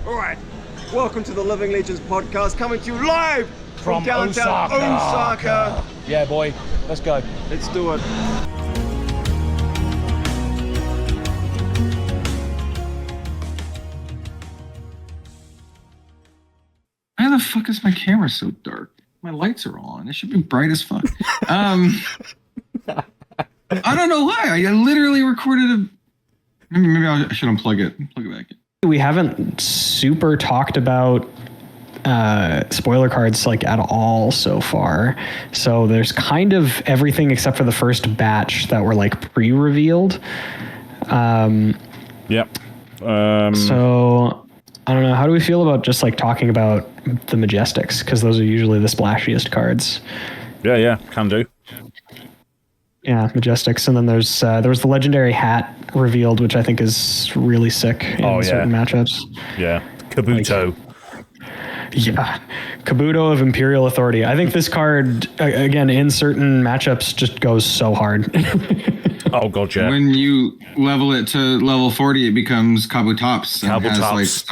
All right, welcome to the Living Legends podcast, coming to you live from downtown Osaka. Yeah, boy, let's go. Let's do it. Why the fuck is my camera so dark? My lights are on. It should be bright as fuck. I don't know why. I literally recorded a. Maybe I should unplug it. Plug it back in. We haven't super talked about spoiler cards like at all so far. So there's kind of everything except for the first batch that were like pre-revealed. Yep. So I don't know. How do we feel about just like talking about the Majestics? Because those are usually the splashiest cards. Yeah, can do. Yeah, Majestics, and then there was the legendary hat revealed, which I think is really sick in certain matchups. Yeah, Kabuto. Yeah, Kabuto of Imperial Authority. I think this card, again, in certain matchups, just goes so hard. Oh god, yeah. When you level it to level 40, it becomes Kabutops. And has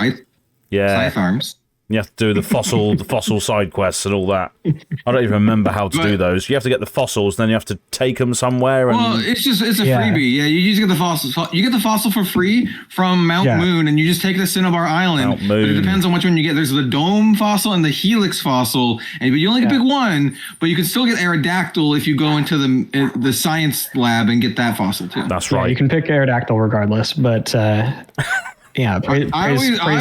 like scythe arms. You have to do the fossil side quests and all that. I don't even remember how to do those. You have to get the fossils, then you have to take them somewhere. And well, it's a freebie. Yeah, you just get the fossils. You get the fossil for free from Mount Moon, and you just take the Cinnabar Island. But it depends on which one you get. There's the Dome fossil and the Helix fossil, but you only pick one. But you can still get Aerodactyl if you go into the science lab and get that fossil too. That's right. You can pick Aerodactyl regardless, but. Yeah, praise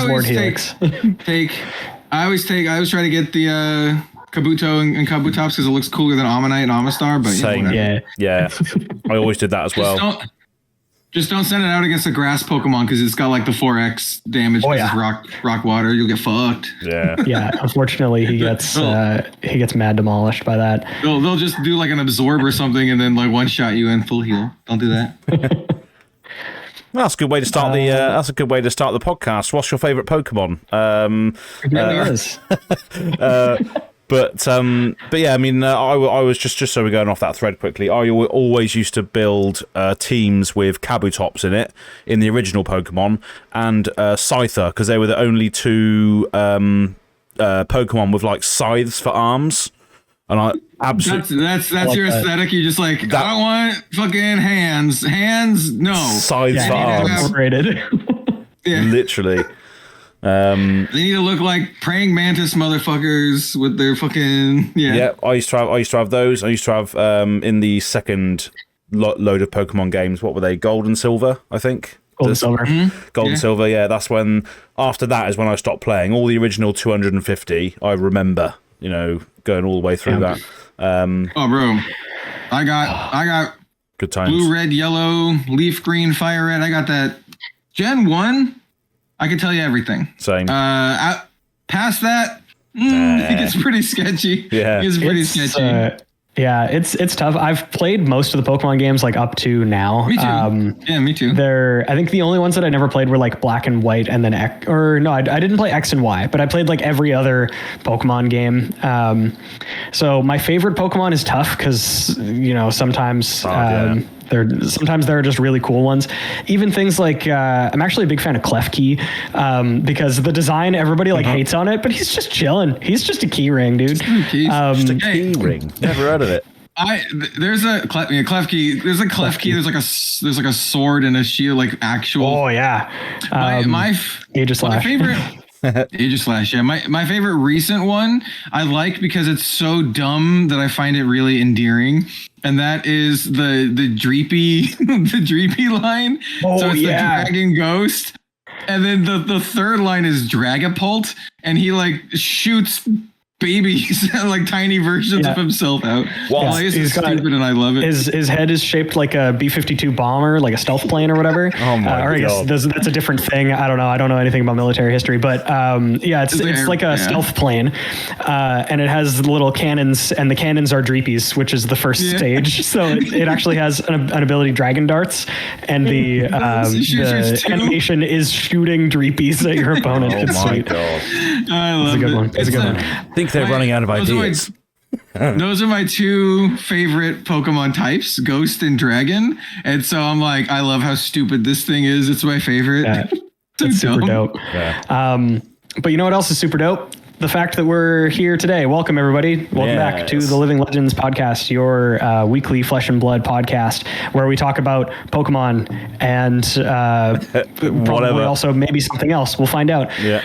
Lord Helix. I always try to get the Kabuto and Kabutops because it looks cooler than Ammonite and Amistar. But same, yeah. I always did that as well. Just don't send it out against a grass Pokemon because it's got like the 4x damage. Oh yeah, rock water. You'll get fucked. Yeah, yeah. Unfortunately, he gets mad demolished by that. They'll just do like an absorb or something and then like one shot you in full heal. Don't do that. Well, that's a good way to start the. That's a good way to start the podcast. What's your favorite Pokemon? It really is. But yeah, I mean, I was just so we're going off that thread quickly. I always used to build teams with Kabutops in it in the original Pokemon and Scyther because they were the only two Pokemon with like scythes for arms. And I absolutely that's your aesthetic. You just like I don't want fucking hands. No. Scythes for arms. Yeah. Literally. They need to look like praying mantis motherfuckers with their fucking Yeah, I used to have those. I used to have in the second load of Pokemon games. What were they? Gold and Silver, I think. Gold and Silver. Mm-hmm. Gold and Silver. Yeah, that's when. After that is when I stopped playing. All the original 250. I remember. You know, going all the way through that. Oh, bro, I got good times. Blue, red, yellow, leaf green, fire red. I got that. Gen 1, I can tell you everything. Same. Past that, it gets pretty sketchy. Yeah, it's pretty sketchy. Yeah, it's tough. I've played most of the Pokemon games like up to now. Me too. Yeah, me too. I think the only ones that I never played were like Black and White and then X, or no, I didn't play X and Y, but I played like every other Pokemon game. So my favorite Pokemon is tough because, you know, sometimes there are just really cool ones. Even things like I'm actually a big fan of Klefki because the design everybody like hates on it, but he's just chilling. He's just a key ring, dude. Just a key ring. Never heard of it. There's a Klefki. There's a Klefki. There's like a sword and a shield, like actual. Oh yeah. My favorite. Aegislash, yeah. My favorite recent one I like because it's so dumb that I find it really endearing, and that is the Dreepy the Dreepy line. Oh, so it's the Dragon Ghost, and then the third line is Dragapult, and he like shoots babies like tiny versions of himself out. Wow. He's stupid and I love it. His head is shaped like a B-52 bomber, like a stealth plane or whatever. Oh my god! I guess that's a different thing. I don't know anything about military history, but it's like a stealth plane, and it has little cannons, and the cannons are Dreepies, which is the first stage. So it actually has an ability, Dragon Darts, and the animation is shooting Dreepies at your opponent. It's sweet. God. I love it. It's a good one. I think they're running out of ideas. Those are my two favorite Pokemon types, Ghost and Dragon. And so I'm like, I love how stupid this thing is. It's my favorite. It's super dope. Yeah. But you know what else is super dope? The fact that we're here today. Welcome, everybody. Welcome back to the Living Legends podcast, your weekly flesh and blood podcast, where we talk about Pokemon and probably also maybe something else. We'll find out. Yeah.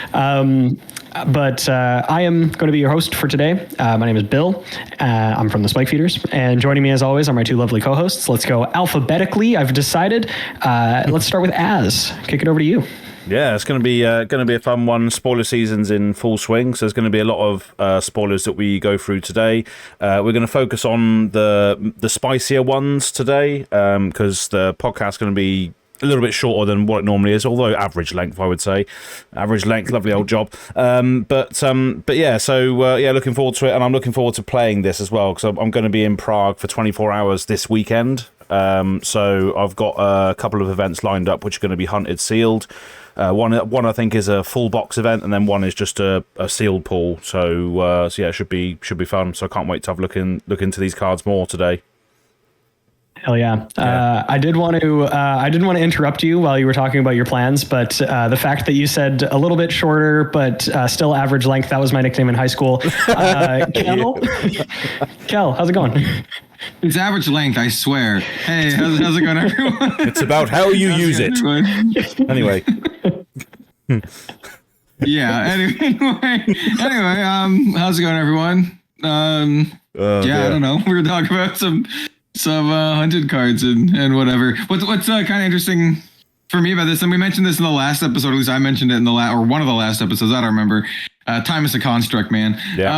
But I am going to be your host for today. My name is Bill. I'm from the Spike Feeders. And joining me, as always, are my two lovely co-hosts. Let's go alphabetically. I've decided. Let's start with Az. Kick it over to you. Yeah, it's going to be a fun one. Spoiler season's in full swing, so there's going to be a lot of spoilers that we go through today. We're going to focus on the spicier ones today because the podcast's going to be a little bit shorter than what it normally is, although average length, I would say. Average length, lovely old job. But yeah, so looking forward to it, and I'm looking forward to playing this as well because I'm going to be in Prague for 24 hours this weekend. So I've got a couple of events lined up which are going to be hunted, sealed. One I think is a full box event, and then one is just a sealed pool. So yeah, it should be fun. So I can't wait to have look into these cards more today. Hell yeah. I didn't want to interrupt you while you were talking about your plans, but the fact that you said a little bit shorter, but still average length, that was my nickname in high school. Kel, how's it going? It's average length, I swear. Hey, how's it going, everyone? It's about how you use it. Anyway. Yeah. Anyway. How's it going, everyone? I don't know. We were talking about some hunted cards and whatever. What's kind of interesting for me about this, and we mentioned this in the last episode, at least I mentioned it in or one of the last episodes, I don't remember. Time is a construct, man. Yeah.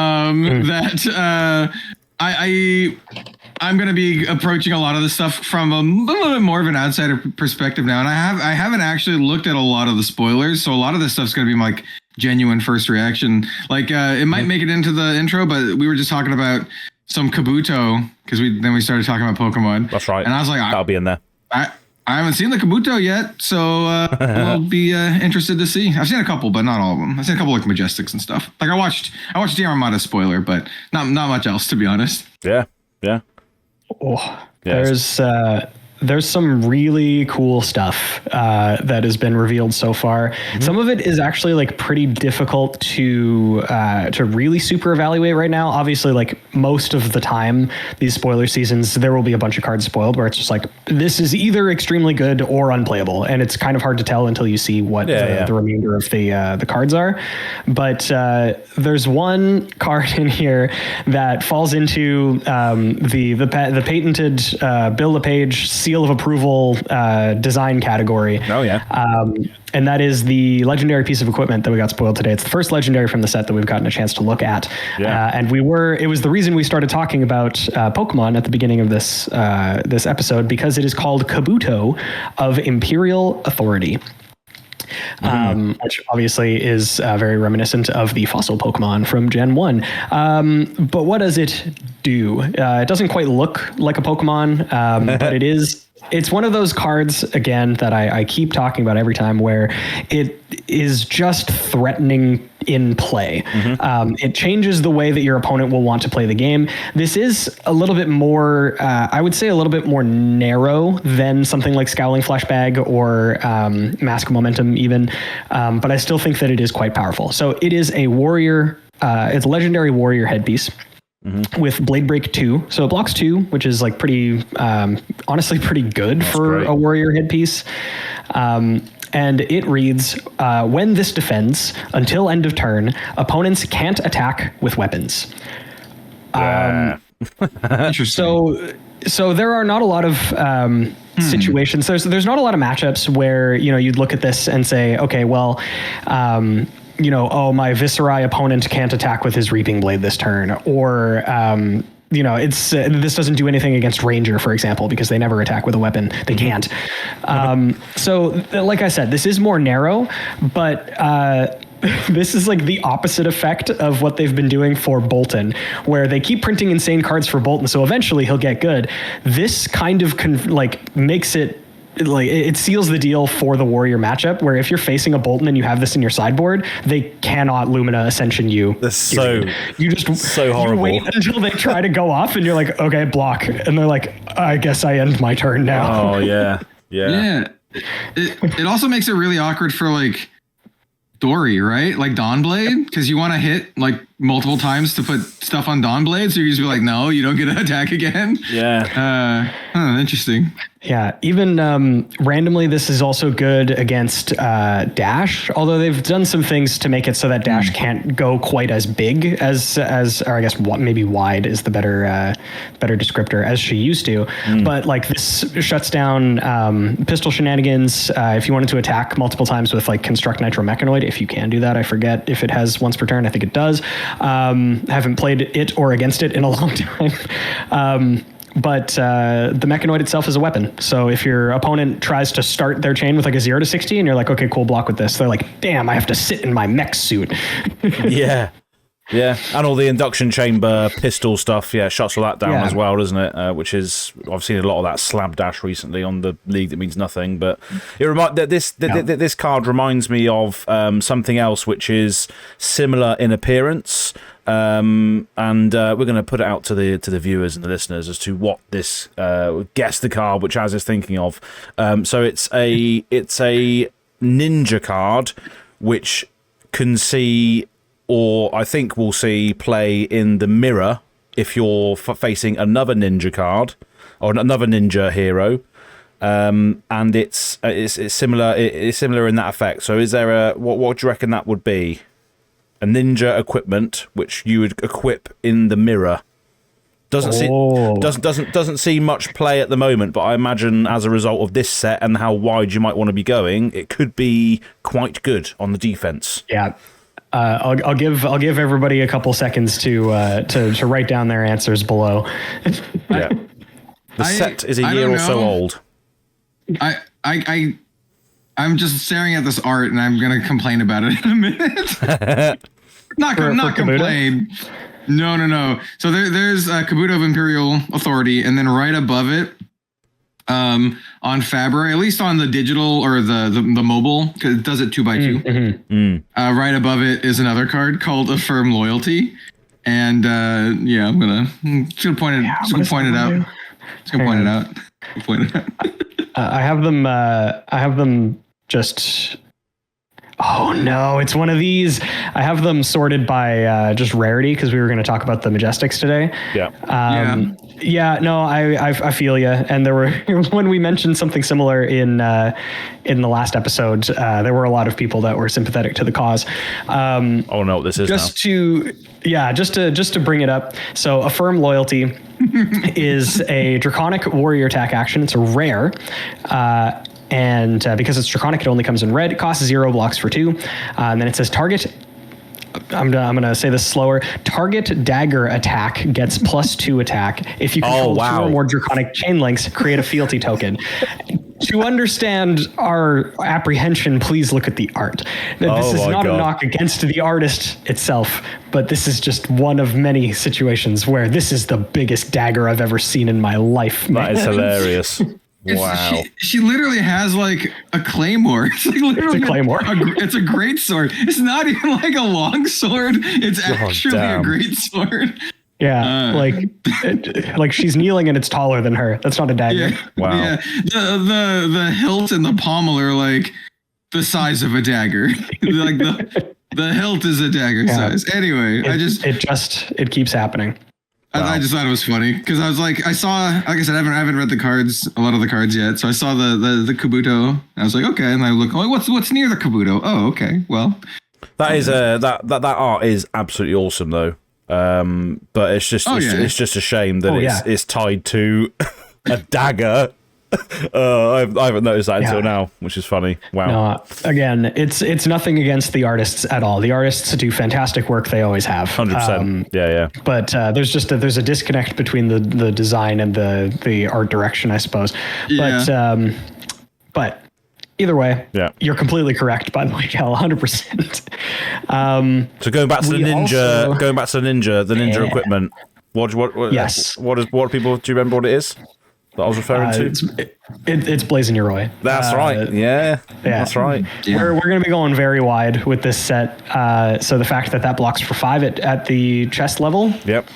I'm going to be approaching a lot of this stuff from a little bit more of an outsider perspective now. And I haven't actually looked at a lot of the spoilers. So a lot of this stuff's going to be my genuine first reaction. Like it might make it into the intro, but we were just talking about some Kabuto because we started talking about Pokemon. That's right. And I was like, I'll be in there. I haven't seen the Kabuto yet, so I'll be interested to see. I've seen a couple, but not all of them. I've seen a couple like Majestics and stuff. Like I watched the Armada spoiler, but not much else, to be honest. Yeah. Oh, there's some really cool stuff that has been revealed so far. Mm-hmm. Some of it is actually like pretty difficult to really super evaluate right now. Obviously, like most of the time, these spoiler seasons, there will be a bunch of cards spoiled where it's just like, this is either extremely good or unplayable. And it's kind of hard to tell until you see what the remainder of the cards are. But there's one card in here that falls into the patented Bill LePage seal of approval design category. Oh yeah. And that is the legendary piece of equipment that we got spoiled today. It's the first legendary from the set that we've gotten a chance to look at. Yeah. And it was the reason we started talking about Pokemon at the beginning of this episode, because it is called Kabuto of Imperial Authority. Which obviously is very reminiscent of the fossil Pokemon from Gen 1. But what does it do? It doesn't quite look like a Pokemon, but it's one of those cards, again, that I keep talking about every time, where it is just threatening in play. Mm-hmm. It changes the way that your opponent will want to play the game. This is a little bit more, I would say a little bit more narrow than something like Scowling Fleshbag or Mask Momentum even, but I still think that it is quite powerful. So it is a warrior, it's a legendary warrior headpiece. Mm-hmm. With Blade Break 2. So it blocks 2, which is like pretty, honestly pretty good. That's for great. A warrior headpiece. And it reads, when this defends, until end of turn, opponents can't attack with weapons. Interesting. So there are not a lot of situations. There's not a lot of matchups where, you'd look at this and say, okay, well, my Viserai opponent can't attack with his Reaping Blade this turn, or it's this doesn't do anything against Ranger, for example, because they never attack with a weapon. They can't. So, like I said, this is more narrow, but this is like the opposite effect of what they've been doing for Bolton, where they keep printing insane cards for Bolton, so eventually he'll get good. This kind of makes it. Like it seals the deal for the warrior matchup, where if you're facing a Bolton and you have this in your sideboard, they cannot Lumina Ascension you. That's so horrible. You wait until they try to go off and you're like, okay, block. And they're like, I guess I end my turn now. Oh yeah. It also makes it really awkward for like Dory, right? Like Dawnblade, because you want to hit like multiple times to put stuff on Dawnblade, so you just be like, no, you don't get to attack again. Yeah. Interesting. Yeah, even randomly, this is also good against Dash, although they've done some things to make it so that Dash can't go quite as big as or I guess maybe wide is the better descriptor, as she used to. But like this shuts down pistol shenanigans. If you wanted to attack multiple times with like Construct Nitro Mechanoid, if you can do that, I forget if it has once per turn. I think it does. Haven't played it or against it in a long time. But the Mechanoid itself is a weapon. So if your opponent tries to start their chain with like a 0 to 60 and you're like, okay, cool, block with this, they're like, damn, I have to sit in my mech suit. Yeah. Yeah, and all the induction chamber pistol stuff, shuts all that down as well, doesn't it? Which is, I've seen a lot of that slapdash recently on the league that means nothing. But this card reminds me of something else which is similar in appearance, and we're going to put it out to the viewers and the listeners as to what this guess the card which Az is thinking of. So it's a ninja card which can see, or I think we'll see, play in the mirror if you're facing another ninja card or another ninja hero, and it's similar. It's similar in that effect. So, is there what do you reckon that would be? A ninja equipment which you would equip in the mirror. Doesn't see much play at the moment, but I imagine as a result of this set and how wide you might want to be going, it could be quite good on the defense. Yeah. I'll give everybody a couple seconds to write down their answers below. Yeah, the set is a year or so old. I'm just staring at this art and I'm gonna complain about it in a minute. not complain. No. So there's Kabuto of Imperial Authority, and then right above it, on Fabra, at least on the digital or the mobile, because it does it 2x2. Right above it is another card called Affirm Loyalty, and I'm gonna point it out. I have them just. Oh no, it's one of these. I have them sorted by just rarity because we were going to talk about the Majestics today. I feel you. And there were, when we mentioned something similar in the last episode, there were a lot of people that were sympathetic to the cause. Oh no, this is just to bring it up. So Affirm Loyalty is a Draconic Warrior attack action. It's a rare. And because it's Draconic, it only comes in red. It costs 0, blocks for 2. And then it says target. I'm going to say this slower. Target dagger attack gets +2 attack. If you control 2 or more Draconic chain links, create a fealty token. To understand our apprehension, please look at the art. This is not a knock against the artist itself, but this is just one of many situations where this is the biggest dagger I've ever seen in my life. That is hilarious. Wow. She literally has like a claymore. It's like literally a claymore. It's a great sword. It's not even like a long sword. It's actually a great sword. Yeah, like she's kneeling and it's taller than her. That's not a dagger. Yeah, wow. Yeah. The hilt and the pommel are like the size of a dagger. Like the hilt is a dagger size. Anyway, it keeps happening. I just thought it was funny because I was like, I said, I haven't read a lot of the cards yet. So I saw the Kabuto. And I was like, okay. And I look, what's near the Kabuto? Oh, okay. Well, that is that art is absolutely awesome though. But it's just it's just a shame that it's tied to a dagger. I haven't noticed that until now, which is funny. Wow. No, again, it's nothing against the artists at all. The artists do fantastic work. They always have. 100%. Yeah. But there's a disconnect between the design and the art direction, I suppose. Yeah. But either way, you're completely correct. By the way, Cal, 100%. So going back to the ninja equipment. What do people? Do you remember what it is that I was referring to? It's Blazing Your Roy. That's right. Yeah, that's right. Yeah. We're going to be going very wide with this set. So the fact that blocks for 5 at the chest level. Yep.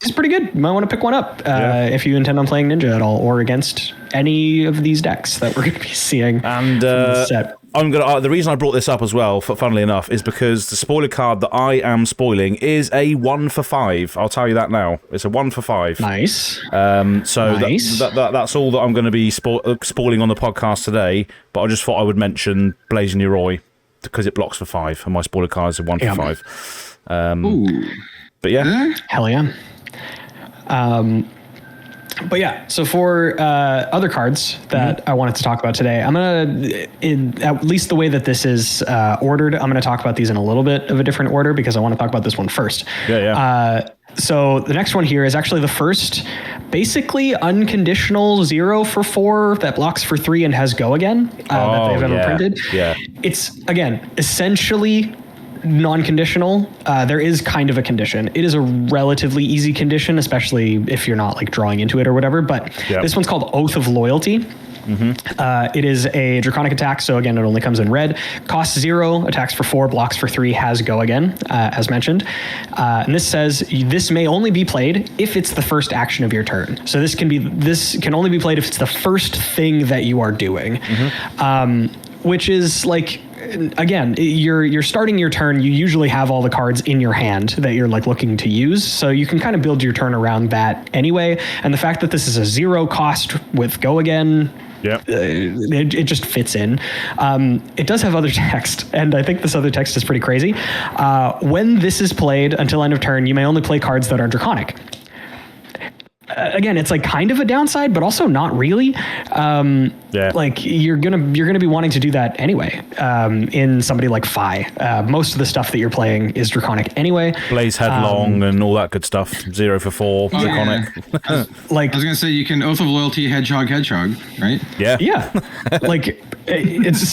Is pretty good. You might want to pick one up if you intend on playing Ninja at all, or against any of these decks that we're going to be seeing. And this set. I'm gonna. The reason I brought this up as well, funnily enough, is because the spoiler card that I am spoiling is a 1 for 5. I'll tell you that now. It's a 1 for 5. Nice. So Nice. That's all that I'm going to be spoiling on the podcast today. But I just thought I would mention Blazing Leroy because it blocks for 5, and my spoiler card is a 1 for 5. But yeah, Hell yeah. But yeah, so for other cards that I wanted to talk about today, I'm gonna, at least the way that this is ordered, I'm gonna talk about these in a little bit of a different order because I want to talk about this one first. So the next one here is actually the first, basically unconditional 0 for 4 that blocks for 3 and has go again that they've ever printed. Yeah. It's again essentially non-conditional. There is kind of a condition. It is a relatively easy condition, especially if you're not like drawing into it or whatever. But this one's called Oath of Loyalty. It is a draconic attack, so again, it only comes in red. Costs 0, attacks for 4, blocks for 3, has go again, as mentioned. And this says this may only be played if it's the first action of your turn. So this can only be played if it's the first thing that you are doing, which is like, again, you're starting your turn. You usually have all the cards in your hand that you're like looking to use, so you can kind of build your turn around that anyway. And the fact that this is a 0 cost with go again, it just fits in. It does have other text, and I think this other text is pretty crazy. When this is played until end of turn, you may only play cards that are draconic. Again, it's like kind of a downside, but also not really. Like you're gonna be wanting to do that anyway. In somebody like Fi, most of the stuff that you're playing is draconic anyway. Blaze Headlong and all that good stuff. 0 for 4, draconic. Like I was gonna say, you can Oath of Loyalty, Hedgehog, right? Yeah. Like it's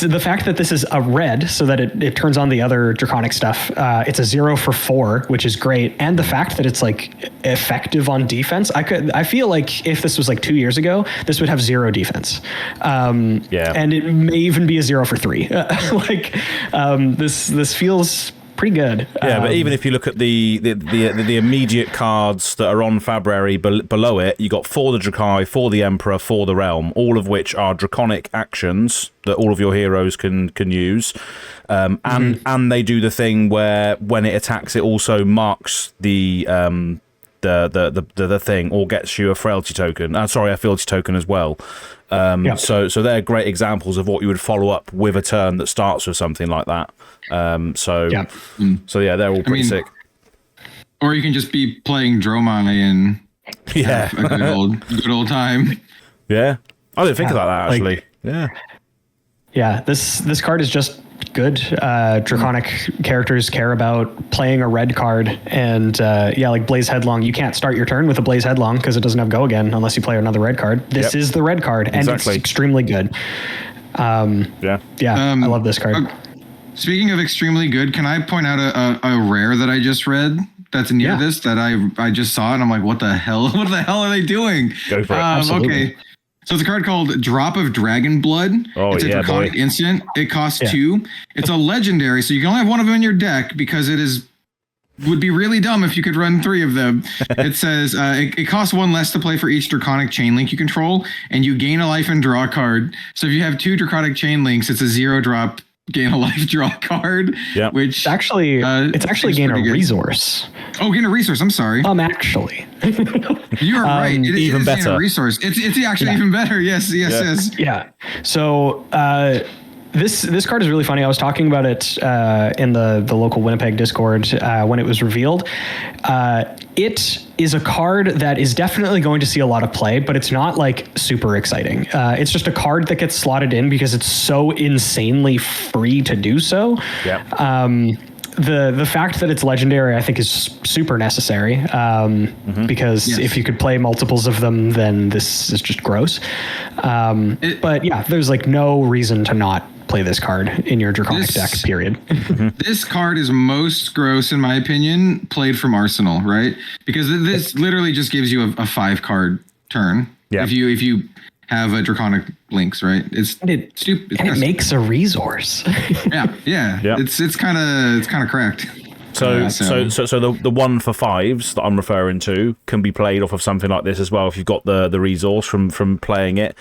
the fact that this is a red, so that it turns on the other draconic stuff. It's a 0 for 4, which is great, and the fact that it's like effective on defense. I feel like if this was like 2 years ago, this would have 0 defense. And it may even be a 0 for 3. This feels pretty good. Yeah, but even if you look at the immediate cards that are on Fabrary below it, you got for the Drakai, for the Emperor, for the Realm, all of which are draconic actions that all of your heroes can use. And they do the thing where when it attacks, it also marks the thing, or gets you a Fealty token. A Fealty token as well. So they're great examples of what you would follow up with a turn that starts with something like that. So they're all pretty sick. Or you can just be playing Dromai and have a good old time. Yeah, I didn't think about that actually. Yeah, this card is just good. Draconic characters care about playing a red card, and like Blaze Headlong, you can't start your turn with a Blaze Headlong because it doesn't have go again unless you play another red card. This is the red card, and it's extremely good. I love this card. Speaking of extremely good, can I point out a rare that I just read that's near this that I just saw, and I'm like, what the hell? What the hell are they doing? Go for it. Okay. So it's a card called Drop of Dragon Blood. It's a draconic instant. It costs 2. It's a legendary, so you can only have one of them in your deck because would be really dumb if you could run 3 of them. It says it costs 1 less to play for each draconic chain link you control, and you gain a life and draw a card. So if you have 2 draconic chain links, it's a 0 drop, gain a life, draw a card. Which actually gain a resource. Oh, gain a resource. I'm sorry. Actually. You are right. It even is better. A resource. It's actually even better. Yes. Yeah. So this card is really funny. I was talking about it in the local Winnipeg Discord when it was revealed. It is a card that is definitely going to see a lot of play, but it's not like super exciting. It's just a card that gets slotted in because it's so insanely free to do so. The fact that it's legendary, I think, is super necessary because if you could play multiples of them, then this is just gross. But yeah, there's like no reason to not play this card in your draconic deck, period. This card is most gross, in my opinion, played from Arsenal, right? Because this literally just gives you a 5-card turn. If you have a draconic links, right? It's stupid. And it makes a resource. Yeah. It's kind of cracked. So the 1 for 5s that I'm referring to can be played off of something like this as well if you've got the resource from playing it.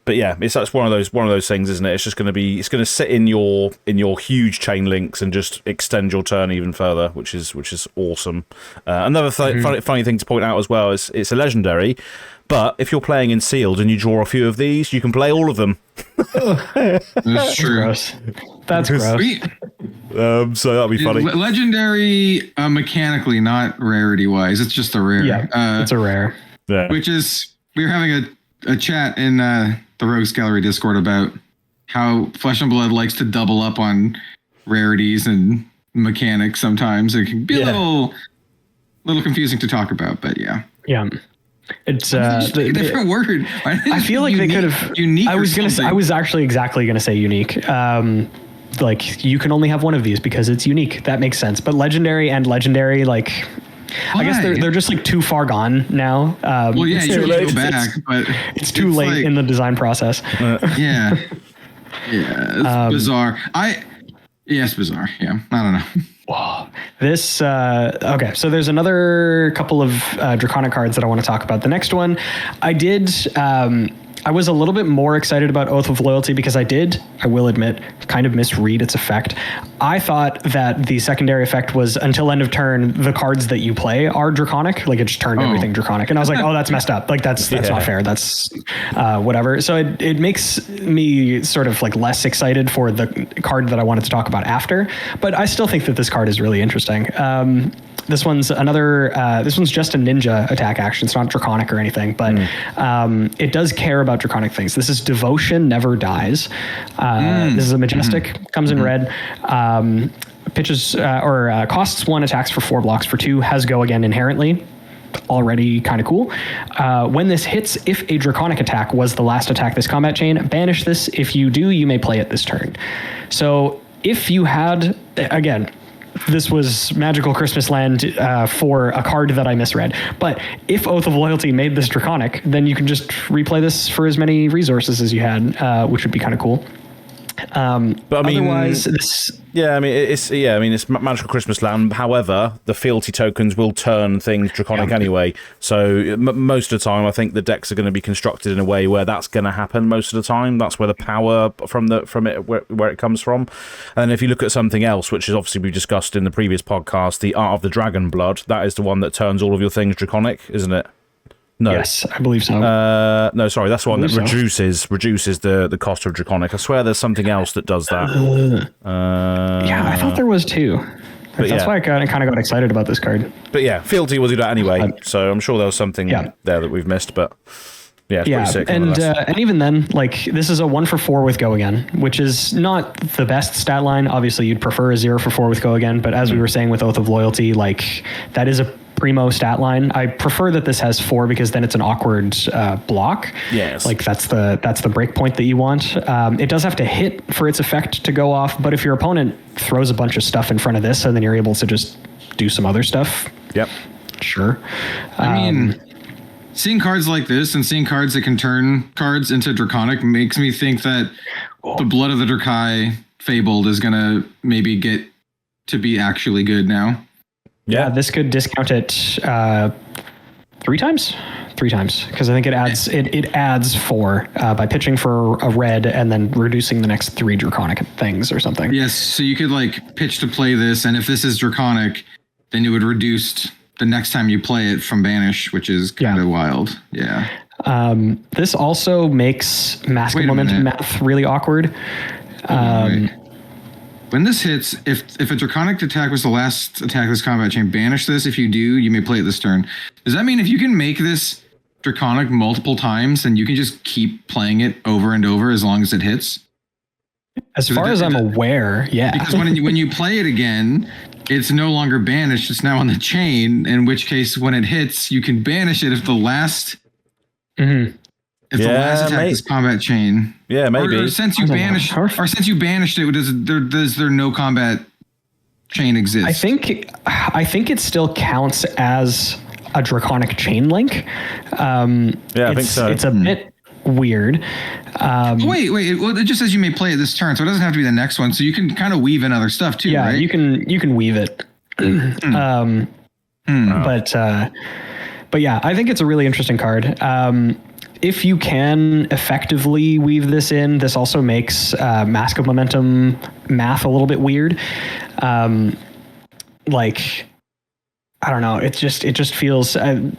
but yeah, that's one of those things, isn't it? It's just going to sit in your huge chain links and just extend your turn even further, which is awesome. Another funny thing to point out as well is it's a legendary, but if you're playing in sealed and you draw a few of these, you can play all of them. That's true. Gross. That's gross. So that'll be funny. Legendary, mechanically, not rarity wise. It's just a rare. Yeah, it's a rare. Yeah. Which is, we were having a chat in the Rogues Gallery Discord about how Flesh and Blood likes to double up on rarities and mechanics sometimes. It can be a little confusing to talk about, but yeah. Yeah. It's a different word. I feel like they could have unique. I was actually exactly gonna say unique. Like you can only have one of these because it's unique. That makes sense. But legendary, like why? I guess they're just like too far gone now. Well, yeah, you can go back, but it's too late like, in the design process. Yeah, it's bizarre. It's bizarre. Yeah, I don't know. Wow. This okay, so there's another couple of Draconic cards that I want to talk about. The next one, I was a little bit more excited about Oath of Loyalty because I will admit, kind of misread its effect. I thought that the secondary effect was until end of turn, the cards that you play are Draconic. Like it just turned everything Draconic. And I was like, oh, that's messed up. Like that's not fair. That's whatever. So it makes me sort of like less excited for the card that I wanted to talk about after. But I still think that this card is really interesting. This one's this one's just a ninja attack action. It's not Draconic or anything, but it does care about Draconic things. This is Devotion Never Dies. This is a majestic, comes in red, pitches or costs 1, attacks for 4, blocks for 2, has go again inherently. Already kind of cool. When this hits, if a Draconic attack was the last attack this combat chain, banish this. If you do, you may play it this turn. So if you had, again, this was Magical Christmas Land for a card that I misread. But if Oath of Loyalty made this Draconic, then you can just replay this for as many resources as you had, which would be kind of cool. But I mean, otherwise, it's Magical Christmas Land. However, the fealty tokens will turn things Draconic anyway. So most of the time, I think the decks are going to be constructed in a way where that's going to happen. Most of the time, that's where the power from it where it comes from. And if you look at something else, which is obviously we discussed in the previous podcast, the Art of the Dragon Blood, that is the one that turns all of your things Draconic, isn't it? No. Yes, I believe so. No, sorry, that's the one that reduces the cost of Draconic. I swear there's something else that does that. Yeah, I thought there was too. That's why I kind of got excited about this card. But yeah, Fealty will do that anyway, so I'm sure there was something there that we've missed, but yeah, it's pretty sick. And even then, like, this is a 1 for 4 with Go Again, which is not the best stat line. Obviously, you'd prefer a 0 for 4 with Go Again, but as we were saying with Oath of Loyalty, like, that is a primo stat line. I prefer that this has 4 because then it's an awkward block. Yes. Like that's the break point that you want. It does have to hit for its effect to go off, but if your opponent throws a bunch of stuff in front of this and then you're able to just do some other stuff. Yep. Sure. I mean, seeing cards like this and seeing cards that can turn cards into Draconic makes me think that the Blood of the Drakai Fabled is going to maybe get to be actually good now. Yeah, this could discount it 3 times. 3 times, because I think it adds 4 by pitching for a red and then reducing the next 3 Draconic things or something. Yes, so you could like pitch to play this, and if this is Draconic, then it would reduce the next time you play it from banish, which is kind of wild. Yeah. This also makes Masculine Momentum math really awkward. When this hits, if a Draconic attack was the last attack of this combat chain, banish this. If you do, you may play it this turn. Does that mean if you can make this Draconic multiple times, then you can just keep playing it over and over as long as it hits? As far as I'm aware, yeah. Because when you play it again, it's no longer banished. It's now on the chain, in which case when it hits, you can banish it if the last... If the last attack is combat chain. Yeah, maybe. Or since you banished it, does there no combat chain exist? I think it still counts as a Draconic chain link. I think so. It's a bit weird. Wait. Well, it just says you may play it this turn, so it doesn't have to be the next one. So you can kind of weave in other stuff too, right? Yeah, you can weave it. But yeah, I think it's a really interesting card. if you can effectively weave this in, this also makes Mask of Momentum math a little bit weird. Like, I don't know. It just feels like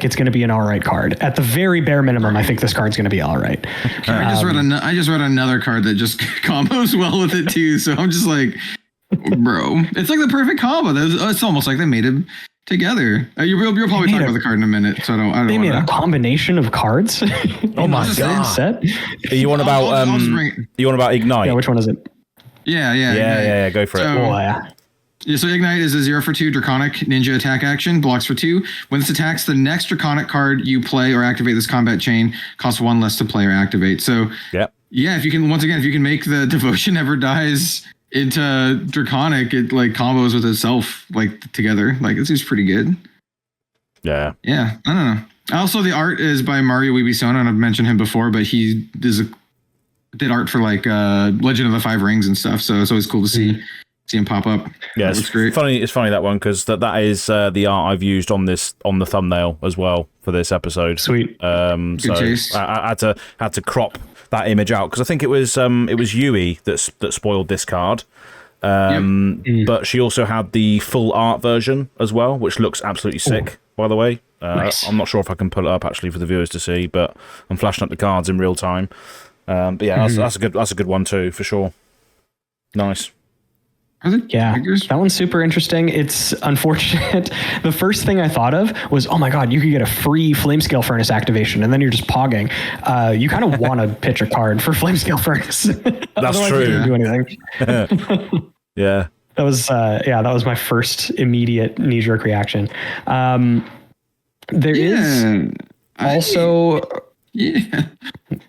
it's going to be an all right card. At the very bare minimum, I think this card's going to be all right. I just read another card that just combos well with it too. So I'm just like, bro, it's like the perfect combo. It's almost like they made it together. You'll probably talk about the card in a minute. So I don't. They made a combination of cards. Oh my god! Set. You want about Ignite? Yeah, which one is it? Yeah. Go for it. Yeah, so Ignite is a 0/2 Draconic Ninja attack action, blocks for 2. When this attacks, the next Draconic card you play or activate this combat chain costs 1 less to play or activate. So, if you can make the Devotion Never Dies into Draconic, it like combos with itself like together. Like it seems pretty good. Yeah, I don't know. Also, the art is by Mario Uebisono, and I've mentioned him before, but he did art for like Legend of the Five Rings and stuff. So it's always cool to see him pop up. Yeah, it's great. It's funny that one because that is the art I've used on the thumbnail as well for this episode. Sweet. Good taste. I had to crop that image out because I think it was Yui that spoiled this card. But she also had the full art version as well, which looks absolutely sick. By the way, nice. I'm not sure if I can pull it up actually for the viewers to see, but I'm flashing up the cards in real time. But yeah, that's a good one too for sure. Nice. Yeah, that one's super interesting. It's unfortunate. The first thing I thought of was, oh my god, you could get a free Flamescale Furnace activation, and then you're just pogging. You kind of want to pitch a card for Flamescale Furnace. That's true. You can't do anything. Yeah. That was my first immediate knee-jerk reaction. There is also...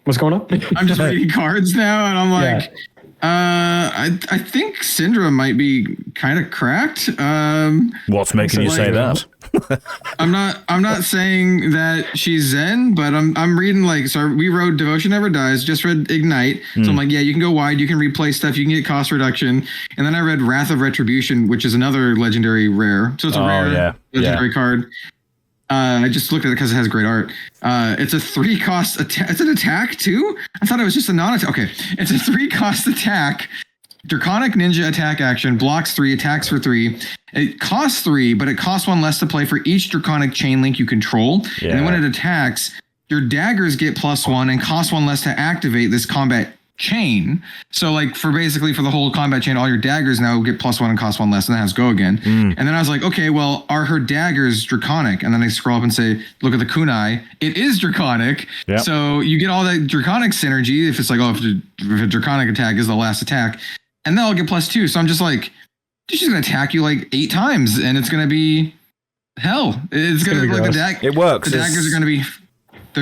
What's going on? I'm just reading cards now, and I'm like... Yeah. I think Syndra might be kind of cracked. What's making you say that? I'm not saying that she's Zen, but I'm reading we wrote Devotion Never Dies, just read Ignite. So I'm like, yeah, you can go wide, you can replay stuff, you can get cost reduction. And then I read Wrath of Retribution, which is another legendary rare. So it's a rare legendary card. I just looked at it because it has great art. It's a 3 cost attack. It's an attack too? I thought it was just a non-attack. Okay. It's a 3 cost attack. Draconic Ninja attack action. Blocks 3, attacks for 3. It costs 3, but it costs 1 less to play for each Draconic chain link you control. Yeah. And then when it attacks, your daggers get +1 and cost 1 less to activate this combat chain. So for the whole combat chain, all your daggers now get +1 and cost 1 less, and that has go again. And then I was like, okay, well, are her daggers Draconic? And then I scroll up and say, look at the kunai. It is Draconic. Yep. So you get all that Draconic synergy if it's if a Draconic attack is the last attack, and then I'll get +2. So I'm just like, she's gonna attack you 8 times, and it's gonna be hell. It's gonna be it works. The daggers are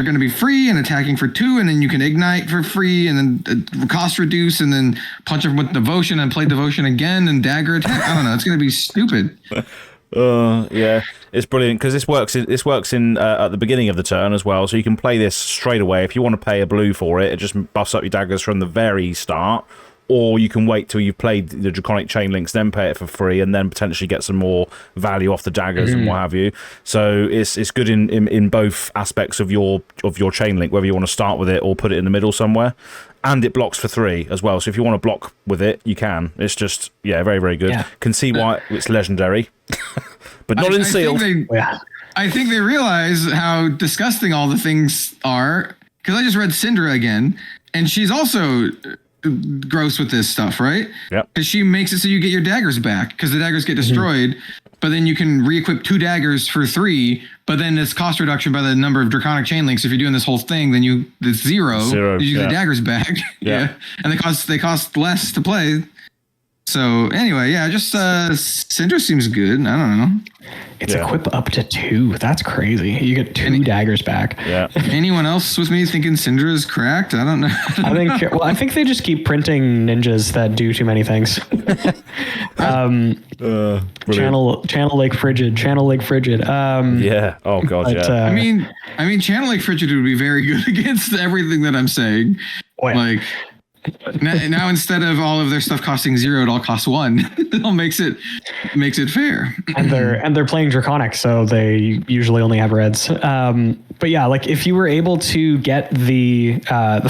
gonna be free and attacking for 2, and then you can ignite for free, and then cost reduce, and then punch them with devotion and play devotion again and dagger attack. I don't know. It's gonna be stupid. Yeah, it's brilliant because this works in at the beginning of the turn as well, so you can play this straight away. If you want to pay a blue for it, it just buffs up your daggers from the very start. Or you can wait till you've played the Draconic Chain Links, then pay it for free, and then potentially get some more value off the daggers and what have you. So it's good in both aspects of your chain link, whether you want to start with it or put it in the middle somewhere. And it blocks for 3 as well. So if you want to block with it, you can. It's just very, very good. Yeah. Can see why it's legendary, but not in sealed. I think they realize how disgusting all the things are, because I just read Syndra again, and she's also gross with this stuff, right? Yep. Because she makes it so you get your daggers back, because the daggers get destroyed, but then you can re-equip 2 daggers for 3, but then it's cost reduction by the number of Draconic Chain Links. If you're doing this whole thing, then it's 0. You get the daggers back. Yeah. And they cost less to play. So anyway, just Syndra seems good. I don't know. It's equip up to 2. That's crazy. You get 2 daggers back. Yeah. Anyone else with me thinking Syndra is cracked? I don't know. I think they just keep printing ninjas that do too many things. Channel Lake Frigid. Yeah. Oh god. Yeah. I mean, Channel Lake Frigid would be very good against everything that I'm saying. Oh, yeah. Now instead of all of their stuff costing 0, it all costs 1. It all makes it fair. And they're playing Draconic, so they usually only have reds. But yeah, like if you were able to get the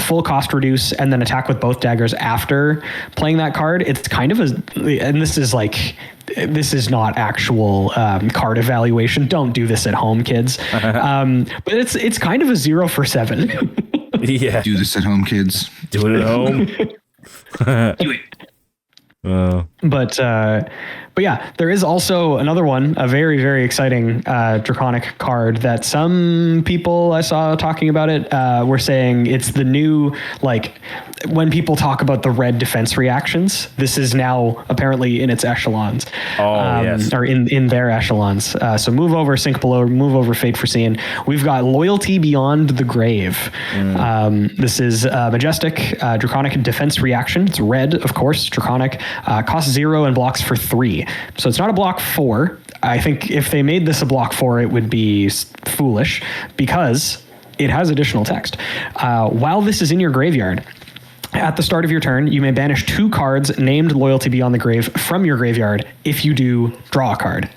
full cost reduce and then attack with both daggers after playing that card, it's kind of and this is not actual card evaluation. Don't do this at home, kids. But it's kind of a 0 for 7. Yeah. Do this at home, kids. Do it at home. Do it. But yeah, there is also another one, a very, very exciting Draconic card that some people I saw talking about it were saying it's the new, like, when people talk about the red defense reactions, this is now apparently in its echelons. Yes. Or in their echelons. So move over, sink below, move over, fate foreseen. We've got Loyalty Beyond the Grave. This is Majestic Draconic defense reaction. It's red, of course, Draconic. Costs 0 and blocks for 3. So it's not a block 4. I think if they made this a block 4, it would be foolish because it has additional text. While this is in your graveyard, at the start of your turn, you may banish 2 cards named Loyalty Beyond the Grave from your graveyard. If you do, draw a card.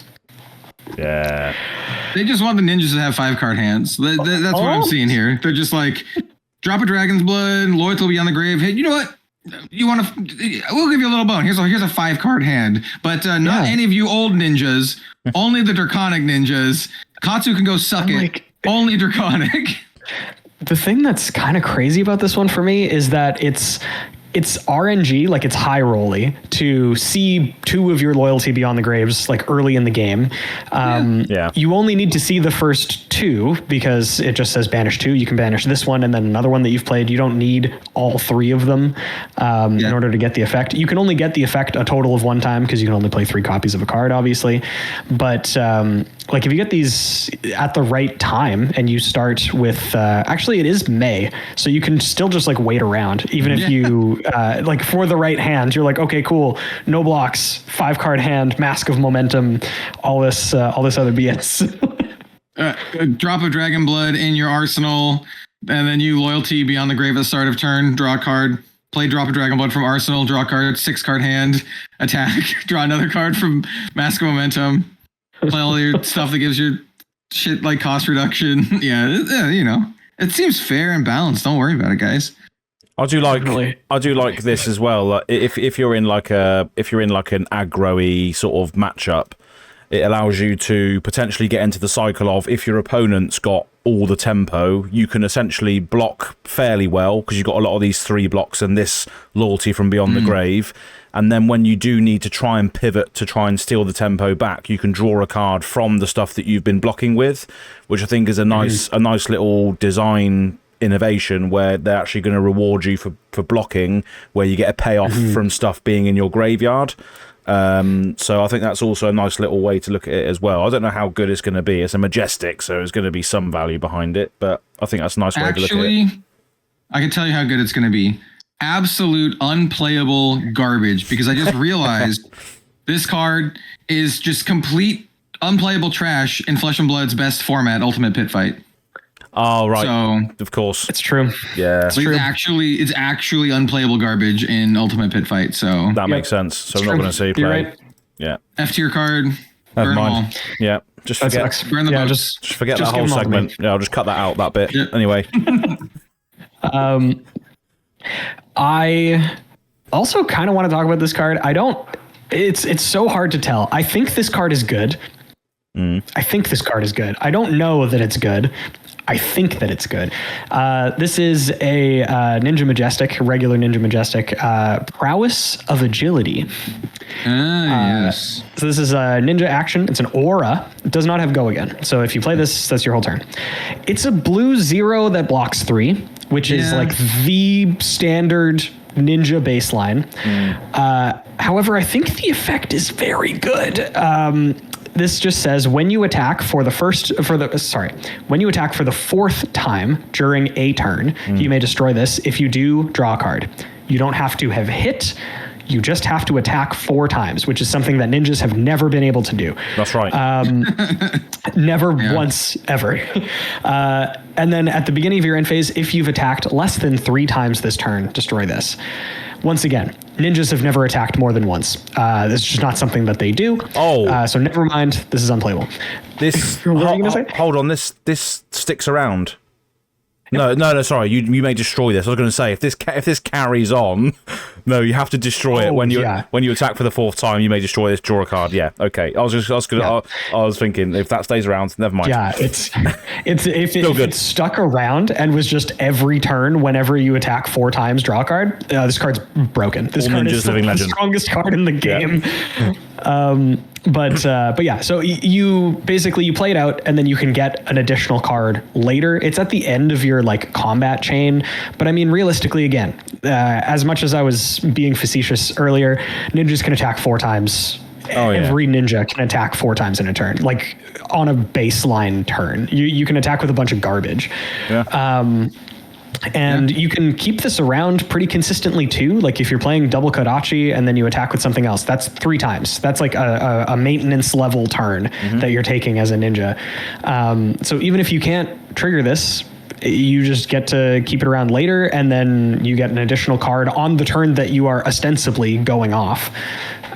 Yeah. They just want the ninjas to have 5-card hands. That's what I'm seeing here. They're just like, drop a Dragon's Blood, Loyalty Beyond the Grave. Hey, you know what? You want to? We'll give you a little bone. Here's a 5-card hand, but not any of you old ninjas. Only the Draconic ninjas. Katsu can go suck it. Only Draconic. The thing that's kind of crazy about this one for me is that it's RNG, like it's high rolly to see 2 of your Loyalty Beyond the Graves like early in the game. You only need to see the first 2 because it just says banish 2. You can banish this one and then another one that you've played. You don't need all 3 of them in order to get the effect. You can only get the effect a total of 1 time because you can only play 3 copies of a card, obviously. But like if you get these at the right time and you start with actually it is May, so you can still just like wait around even if you like for the right hand, you're like, okay, cool, no blocks, 5-card hand, Mask of Momentum, all this other BS. Drop of Dragon Blood in your arsenal, and then you Loyalty Beyond the Grave at the start of turn, draw a card, play Drop of Dragon Blood from arsenal, draw a card, 6-card hand, attack, draw another card from Mask of Momentum, play all your stuff that gives your shit like cost reduction. You know, it seems fair and balanced. Don't worry about it, guys. I do like this as well. Like, if you're in like an aggro-y sort of matchup, it allows you to potentially get into the cycle of if your opponent's got all the tempo, you can essentially block fairly well because you've got a lot of these 3 blocks and this Loyalty from Beyond the Grave. And then when you do need to try and pivot to try and steal the tempo back, you can draw a card from the stuff that you've been blocking with, which I think is a nice little design innovation where they're actually going to reward you for blocking, where you get a payoff from stuff being in your graveyard. So I think that's also a nice little way to look at it as well. I don't know how good it's going to be. It's a Majestic, so there's going to be some value behind it, but I think that's a nice way to look at it. I can tell you how good it's going to be. Absolute unplayable garbage, because I just realized this card is just complete unplayable trash in Flesh and Blood's best format, Ultimate Pit Fight. Oh, right. So, of course. It's true. Yeah. It's actually unplayable garbage in Ultimate Pit Fight. So that makes sense. So I'm not going to see play. You're right. Yeah. F tier card. Burn all. Yeah. Just forget. Burn the box. Just forget that whole segment. Yeah, I'll just cut that out, that bit. Yeah. Anyway. I also kind of want to talk about this card. It's so hard to tell. I think this card is good. I think this card is good. I don't know that it's good. I think that it's good. This is a Ninja Majestic, regular Ninja Majestic, Prowess of Agility. Yes. So this is a ninja action. It's an aura. It does not have go again. So if you play this, that's your whole turn. It's a blue 0 that blocks 3, which is like the standard ninja baseline. However, I think the effect is very good. This just says when you attack for the 4th time during a turn, you may destroy this. If you do, draw a card. You don't have to have hit. you just have to attack 4 times, which is something that ninjas have never been able to do. That's right. Never once ever. And then at the beginning of your end phase, if you've attacked less than 3 times this turn, destroy this. Once again, ninjas have never attacked more than once. This is just not something that they do. So never mind. This is unplayable. This. What were you gonna say? Hold on. This sticks around. No. Sorry, you may destroy this. I was going to say if this carries on, no, you have to destroy it when you attack for the 4th time. You may destroy this. Draw a card. Yeah. Okay. I was thinking if that stays around, never mind. Yeah. If it's stuck around and was just every turn, whenever you attack 4 times, draw a card. This card's broken. This card is the strongest card in the game. Yeah. But yeah, so you basically play it out and then you can get an additional card later. It's at the end of your like combat chain. But I mean, realistically, again, as much as I was being facetious earlier, ninjas can attack 4 times. Every ninja can attack 4 times in a turn, like on a baseline turn. You can attack with a bunch of garbage. Yeah. And you can keep this around pretty consistently too. Like if you're playing double Kodachi and then you attack with something else, that's 3 times. That's like a maintenance level turn that you're taking as a ninja. So even if you can't trigger this, you just get to keep it around later, and then you get an additional card on the turn that you are ostensibly going off.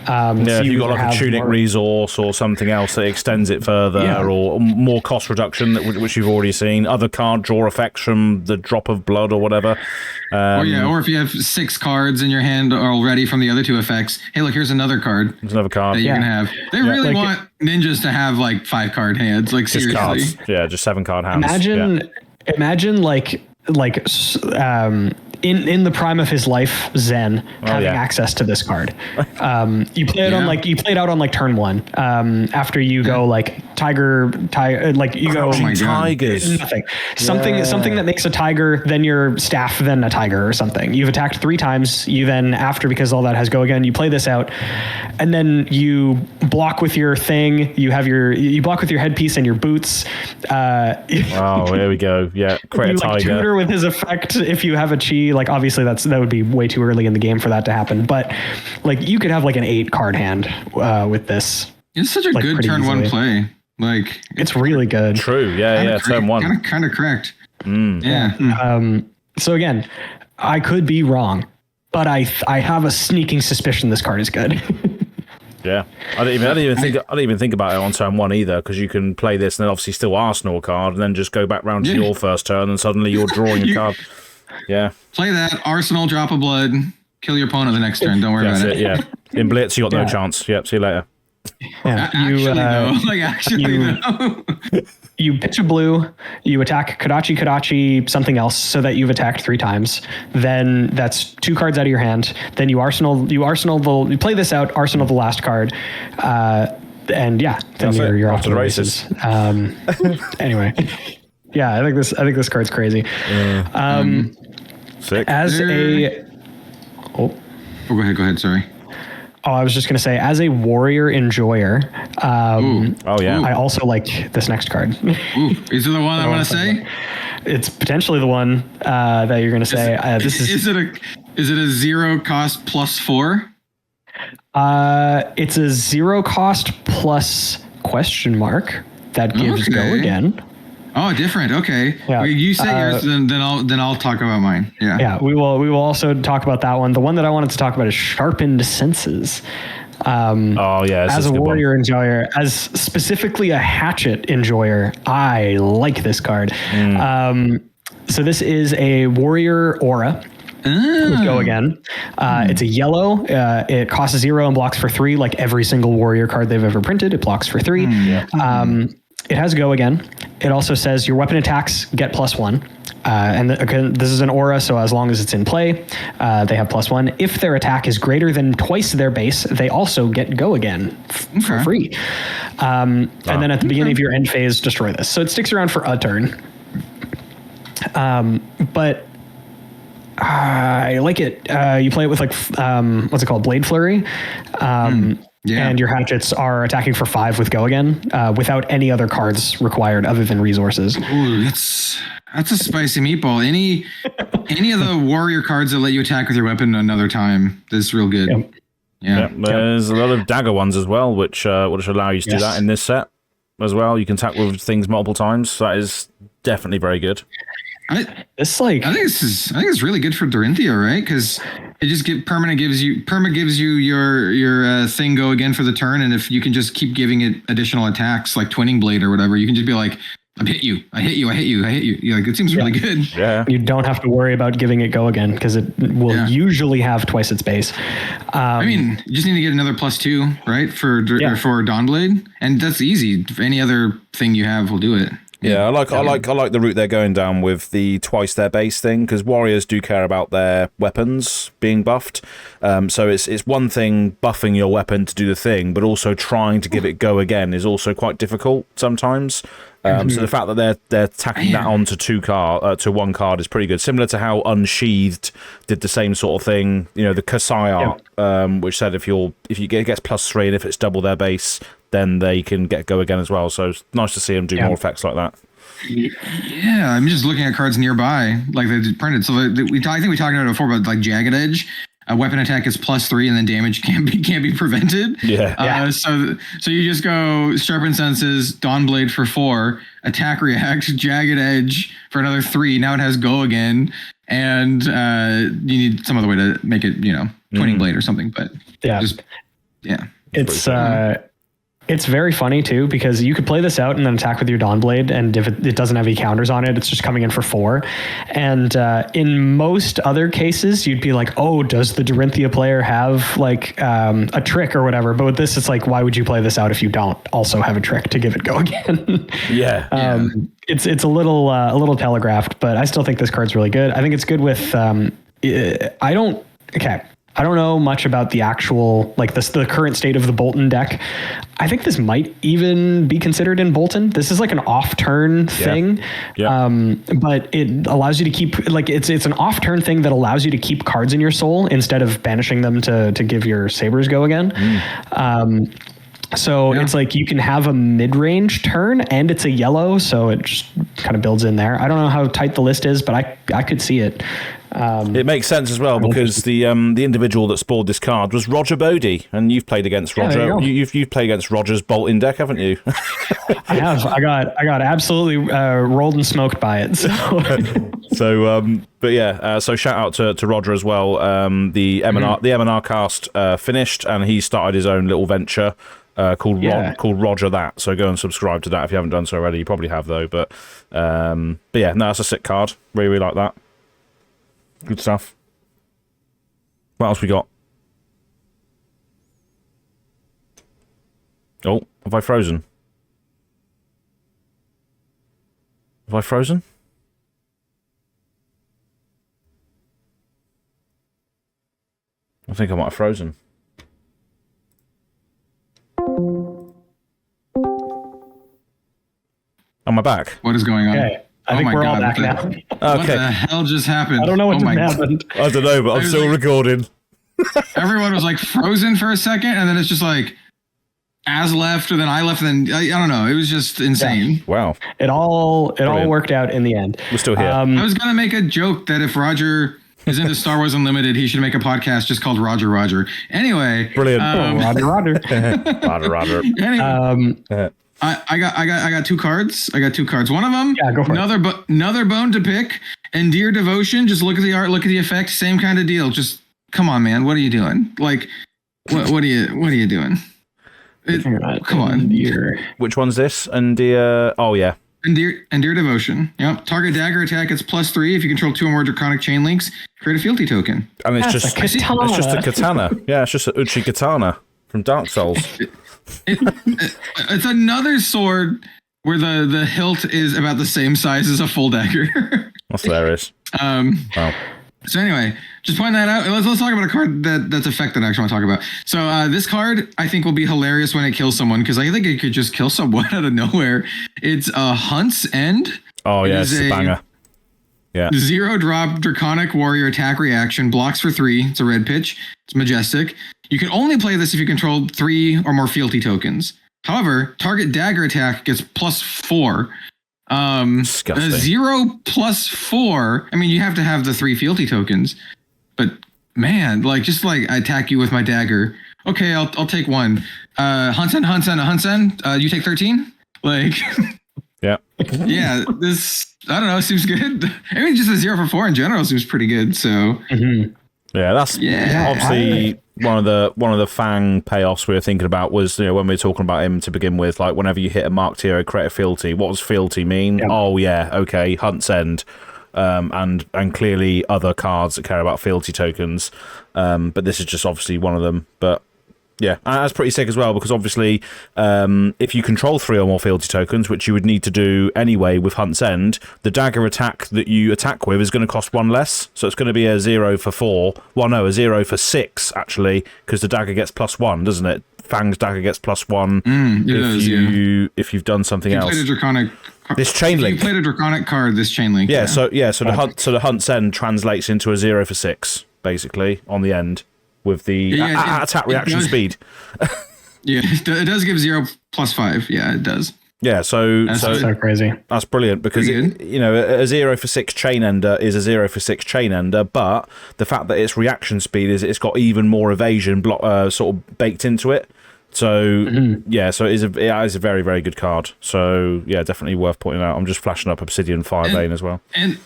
So if you've got like a tunic resource or something else that extends it further, or more cost reduction, which you've already seen. Other card draw effects from the drop of blood or whatever. Or if you have 6 cards in your hand already from the other 2 effects. Hey, look, here's another card. There's another card that you can have. They really want ninjas to have like 5 card hands. Like seriously, cards. Yeah, just 7 card hands. Imagine in the prime of his life, Zen having access to this card. You play it out on like turn 1. After you go like tiger, like you go tigers. Nothing. Something that makes a tiger, then your staff, then a tiger or something. You've attacked 3 times. You then because all that has go again, you play this out, and then you block with your thing. You block with your headpiece and your boots. There we go. Yeah, create a tiger. Tutor with his effect if you have a chi. Like obviously that would be way too early in the game for that to happen, but like you could have like an 8 card hand with this. It's such a good turn easily. 1 play. Like it's really good. True. Yeah. Turn 1. Kind of correct. So again, I could be wrong, but I have a sneaking suspicion this card is good. Yeah, I didn't even think about it on turn 1 either, because you can play this and then obviously still Arsenal card, and then just go back round to your first turn, and suddenly you're drawing a card. Yeah. Play that Arsenal, drop of blood, kill your opponent the next turn. Don't worry about it. Yeah. In Blitz, you got no chance. Yep. See you later. Yeah. You pitch a blue, you attack Kodachi, something else, so that you've attacked 3 times. Then that's 2 cards out of your hand. Then you play this out, Arsenal the last card. And then you're off to the races. Anyway. Yeah, I think this card's crazy. Sick. Go ahead, sorry. Oh, I was just going to say, as a warrior enjoyer, I also like this next card. Is it the one I want to say? It's potentially the one that you're going to say. Is it a 0 cost +4? It's a 0 cost plus question mark that gives go again. Oh, different. Okay. Yeah. You say yours, then I'll talk about mine. Yeah. Yeah. We will also talk about that one. The one that I wanted to talk about is Sharpened Senses. As a warrior enjoyer, as specifically a hatchet enjoyer, I like this card. So this is a warrior aura. Go again. It's a yellow. It costs 0 and blocks for 3, like every single warrior card they've ever printed. It blocks for 3. It has go again. It also says your weapon attacks get +1. And again, this is an aura, so as long as it's in play, they have +1. If their attack is greater than twice their base, they also get go again for free. And then at the beginning of your end phase, destroy this. So it sticks around for a turn. But I like it. You play it with like, what's it called? Blade Flurry. And your hatchets are attacking for 5 with go again, without any other cards required other than resources. Ooh, that's a spicy meatball. Any of the warrior cards that let you attack with your weapon another time, this is real good. Yeah. There's a lot of dagger ones as well, which allow you to do that in this set as well. You can attack with things multiple times. So that is definitely very good. I think it's really good for Dorinthia, right? Because it just gives you your thing go again for the turn, and if you can just keep giving it additional attacks like Twinning Blade or whatever, you can just be like, I hit you. Like, it seems really good. Yeah. You don't have to worry about giving it go again because it will usually have twice its base. I mean, you just need to get another +2, right, for Dawnblade, and that's easy. Any other thing you have will do it. Yeah, I like the route they're going down with the twice their base thing, because warriors do care about their weapons being buffed. So it's one thing buffing your weapon to do the thing, but also trying to give it go again is also quite difficult sometimes. So the fact that they're tacking that onto to one card is pretty good. Similar to how Unsheathed did the same sort of thing. You know, the Kasai art, which said if it gets +3 and if it's double their base, then they can get go again as well. So it's nice to see them do more effects like that. Yeah, I'm just looking at cards nearby, like they printed. So I think we talked about it before, about like Jagged Edge. A weapon attack is +3, and then damage can't be prevented. Yeah. So you just go Sharpened Senses, Dawnblade for 4, Attack React, Jagged Edge for another 3. Now it has go again, and you need some other way to make it, Twinning Blade or something. But it's very funny too, because you could play this out and then attack with your Dawnblade, and if it doesn't have any counters on it, it's just coming in for 4. And in most other cases, you'd be like, oh, does the Dorinthia player have like a trick or whatever? But with this, it's like, why would you play this out if you don't also have a trick to give it go again? It's a little telegraphed, but I still think this card's really good. I think it's good with I don't know much about the actual, like the current state of the Bolton deck. I think this might even be considered in Bolton. This is like an off-turn thing, but it allows you to keep, like, it's an off-turn thing that allows you to keep cards in your soul instead of banishing them to give your sabers go again. So it's like you can have a mid-range turn, and it's a yellow, so it just kind of builds in there. I don't know how tight the list is, but I could see it. It makes sense as well, because the individual that spawned this card was Roger Bodie, and you've played against Roger. You've played against Roger's Bolton deck, haven't you? I have. I got absolutely rolled and smoked by it. So shout out to Roger as well. The M&R cast finished, and he started his own little venture called Roger That. So go and subscribe to that if you haven't done so already. You probably have though, but that's a sick card. Really like that. Good stuff. What else we got? Oh, have I frozen? Have I frozen? I think I might have frozen. Am I back? What is going on? Okay. I think we're all back now. Okay. What the hell just happened? I don't know what just happened. I don't know, but I'm still recording. Everyone was like frozen for a second, and then it's just like Az left, and then I left, and then I don't know. It was just insane. Yeah. Wow. It all worked out in the end. We're still here. I was gonna make a joke that if Roger is into Star Wars Unlimited, he should make a podcast just called Roger. Anyway. Brilliant. Roger. Roger. Anyway. I got 2 cards. One of them, go for another bone to pick. Endear Devotion. Just look at the art, look at the effect. Same kind of deal. Just come on, man. What are you doing? Like, what are you doing? Come on. Endear. Which one's this? Endear. Oh yeah. Endear Devotion. Yep. Target dagger attack. It's +3. If you control 2 or more draconic chain links, create a fealty token. And it's That's just a katana. Yeah, it's just an Uchi katana from Dark Souls. It's another sword where the hilt is about the same size as a full dagger. That's hilarious. Wow. So anyway, just point that out. Let's talk about a card that's effect that I actually want to talk about. So this card I think will be hilarious when it kills someone, because I think it could just kill someone out of nowhere. It's Hunt's End. Oh yeah, it's a banger. Yeah. 0-drop Draconic Warrior attack reaction, blocks for 3. It's a red pitch. It's majestic. You can only play this if you control 3 or more fealty tokens. However, target dagger attack gets +4. Disgusting. 0 + 4. I mean, you have to have the 3 fealty tokens, but man, just I attack you with my dagger okay, I'll take one. Huntsend, you take 13? Like, yeah. Yeah, this, I don't know, seems good. I mean, just a 0 for 4 in general seems pretty good, so. Yeah, that's obviously one of the Fang payoffs we were thinking about was, when we were talking about him to begin with, like whenever you hit a marked hero, create a fealty. What does fealty mean? Yep. Oh yeah, okay, Hunt's End. And clearly other cards that care about fealty tokens. But this is just obviously one of them. But yeah, that's pretty sick as well, because obviously if you control 3 or more fealty tokens, which you would need to do anyway with Hunt's End, the dagger attack that you attack with is going to cost 1 less. So it's going to be a 0 for 4. Well, no, a 0 for 6, actually, because the dagger gets +1, doesn't it? Fang's dagger gets +1 if you've done something else. Played a draconic this chain link. You played a draconic card, this chain link. Yeah, so the Hunt's End translates into a 0 for 6, basically, on the end. With the attack reaction speed. Yeah, it does give 0 + 5. Yeah, it does. Yeah, so crazy. That's brilliant, because a 0 for 6 chain ender is a 0 for 6 chain ender, but the fact that its reaction speed is it's got even more evasion sort of baked into it. So so it is a very, very good card. So yeah, definitely worth pointing out. I'm just flashing up Obsidian Firebane as well. And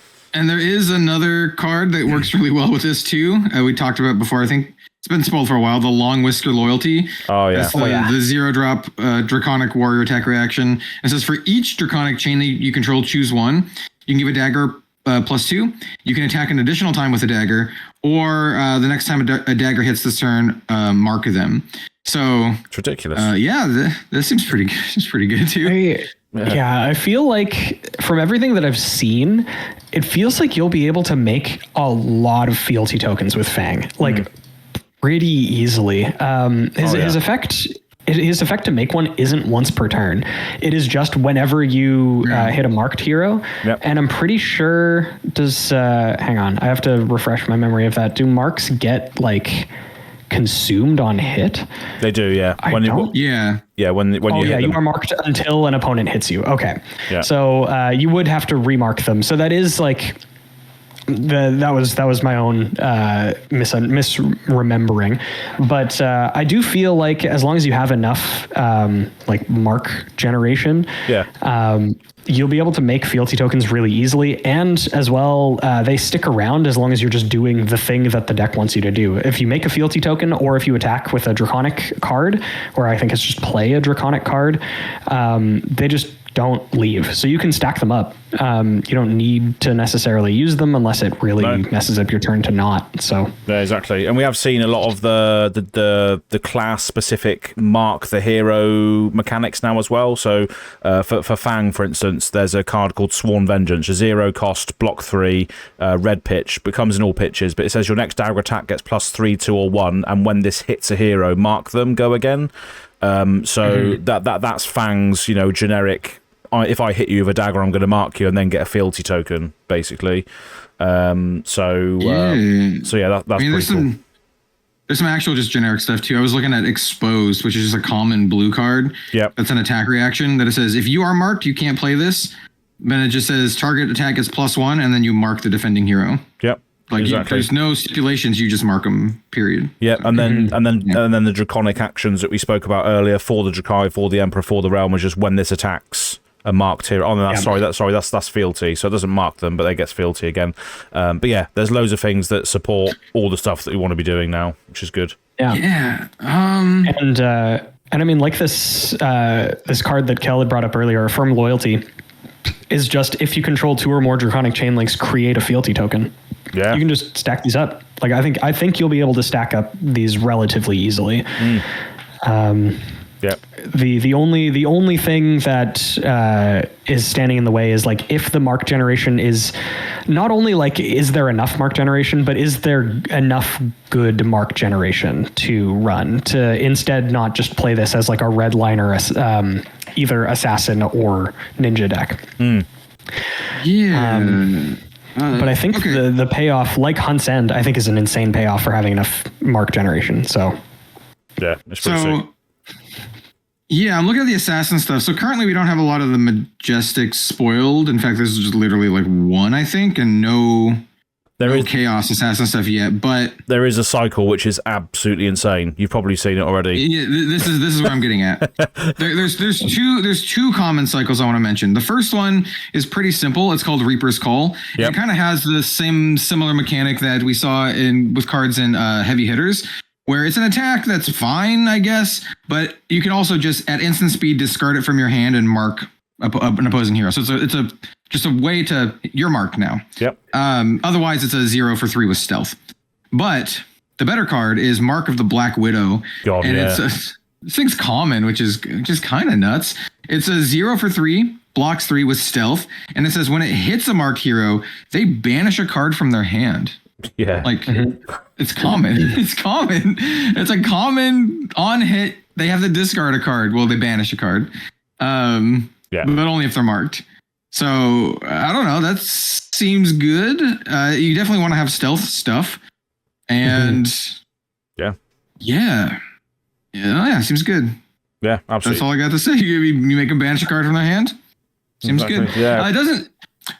there is another card that works really well with this too. We talked about before. I think it's been spoiled for a while. The Long Whisker Loyalty. Oh yeah. The 0-drop Draconic Warrior attack reaction. It says for each Draconic chain that you control, choose one. You can give a dagger +2. You can attack an additional time with a dagger, or the next time a dagger hits this turn, mark them. So it's ridiculous. This seems pretty good. It's pretty good too. Yeah, I feel like from everything that I've seen, it feels like you'll be able to make a lot of fealty tokens with Fang, like pretty easily. His effect to make one isn't once per turn. It is just whenever you hit a marked hero. Yep. And I'm pretty sure hang on, I have to refresh my memory of that. Do marks get like consumed on hit? They do, yeah. When you are marked until an opponent hits you. Okay. Yeah. So you would have to remark them. So that is like that was my own misremembering, but I do feel like as long as you have enough like mark generation, you'll be able to make fealty tokens really easily, and as well they stick around as long as you're just doing the thing that the deck wants you to do. If you make a fealty token, or if you attack with a draconic card, or I think it's just play a draconic card, they just don't leave. So you can stack them up. You don't need to necessarily use them unless it really messes up your turn to not. So yeah, exactly. And we have seen a lot of the class specific mark the hero mechanics now as well. So for Fang, for instance, there's a card called Sworn Vengeance, a 0 cost, block 3, red pitch, becomes in all pitches, but it says your next dagger attack gets +3, 2, or 1, and when this hits a hero, mark them, go again. That's Fang's, generic. If I hit you with a dagger, I'm going to mark you and then get a fealty token, basically. That's pretty cool. There's some actual just generic stuff too. I was looking at Exposed, which is just a common blue card. Yep. That's an attack reaction that it says, if you are marked, you can't play this. Then it just says target attack is +1, and then you mark the defending hero. Yep. Like there's no stipulations, you just mark them, period. Yeah, and then the draconic actions that we spoke about earlier for the Drakai, for the Emperor, for the Realm, was just when this attacks a marked hero. Oh no, that's fealty. So it doesn't mark them, but they get fealty again. But yeah, there's loads of things that support all the stuff that we want to be doing now, which is good. Yeah. Yeah. And I mean, like this card that Kel had brought up earlier, Firm Loyalty, is just if you control 2 or more draconic chain links, create a fealty token. Yeah. You can just stack these up. Like I think you'll be able to stack up these relatively easily. Yeah. The only thing that is standing in the way is like if the mark generation is not only like is there enough mark generation, but is there enough good mark generation to run to instead not just play this as like a red liner either assassin or ninja deck. But I think the payoff, like Hunt's End, I think is an insane payoff for having enough mark generation. So yeah, it's pretty sick. Yeah, I'm looking at the assassin stuff. So currently we don't have a lot of the Majestic spoiled. In fact, this is just literally like 1, I think, and no There is chaos assassin stuff yet, but there is a cycle which is absolutely insane. You've probably seen it already. Yeah, this is where I'm getting at. There's two common cycles I want to mention. The first one is pretty simple. It's called Reaper's Call. Yep. It kind of has the similar mechanic that we saw with cards in Heavy Hitters, where it's an attack that's fine, I guess, but you can also just at instant speed discard it from your hand and mark an opposing hero. So it's just a way to your mark now. Yep. Otherwise, it's a 0 for 3 with stealth. But the better card is Mark of the Black Widow. God, and yeah. this thing's common, which is just kind of nuts. It's a 0 for 3, blocks 3 with stealth, and it says when it hits a marked hero, they banish a card from their hand. Yeah. Like, it's common. It's common. It's a common on hit. They have to discard a card. Well, they banish a card. Yeah. But only if they're marked. So I don't know. That seems good. You definitely want to have stealth stuff, and yeah, seems good. Yeah, absolutely. That's all I got to say. You make them banish a card from their hand. Seems Exactly, good. yeah. It doesn't.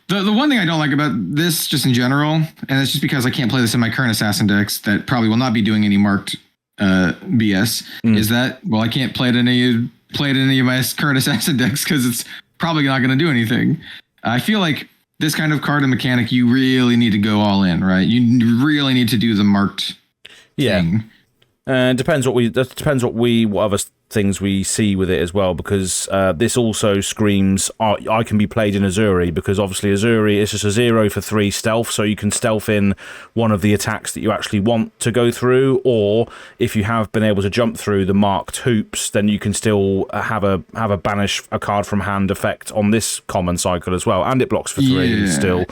The one thing I don't like about this, just in general, and it's just because I can't play this in my current assassin decks that probably will not be doing any marked BS, is that I can't play it in any of my current assassin decks because it's probably not going to do anything. I feel like this kind of card and mechanic, you really need to go all in, right? You really need to do the marked thing. Depends what other things we see with it as well, because this also screams I can be played in Azuri, because obviously Azuri is just a 0 for 3 stealth, so you can stealth in one of the attacks that you actually want to go through, or if you have been able to jump through the marked hoops, then you can still have a banish a card from hand effect on this common cycle as well, and it blocks for 3 still.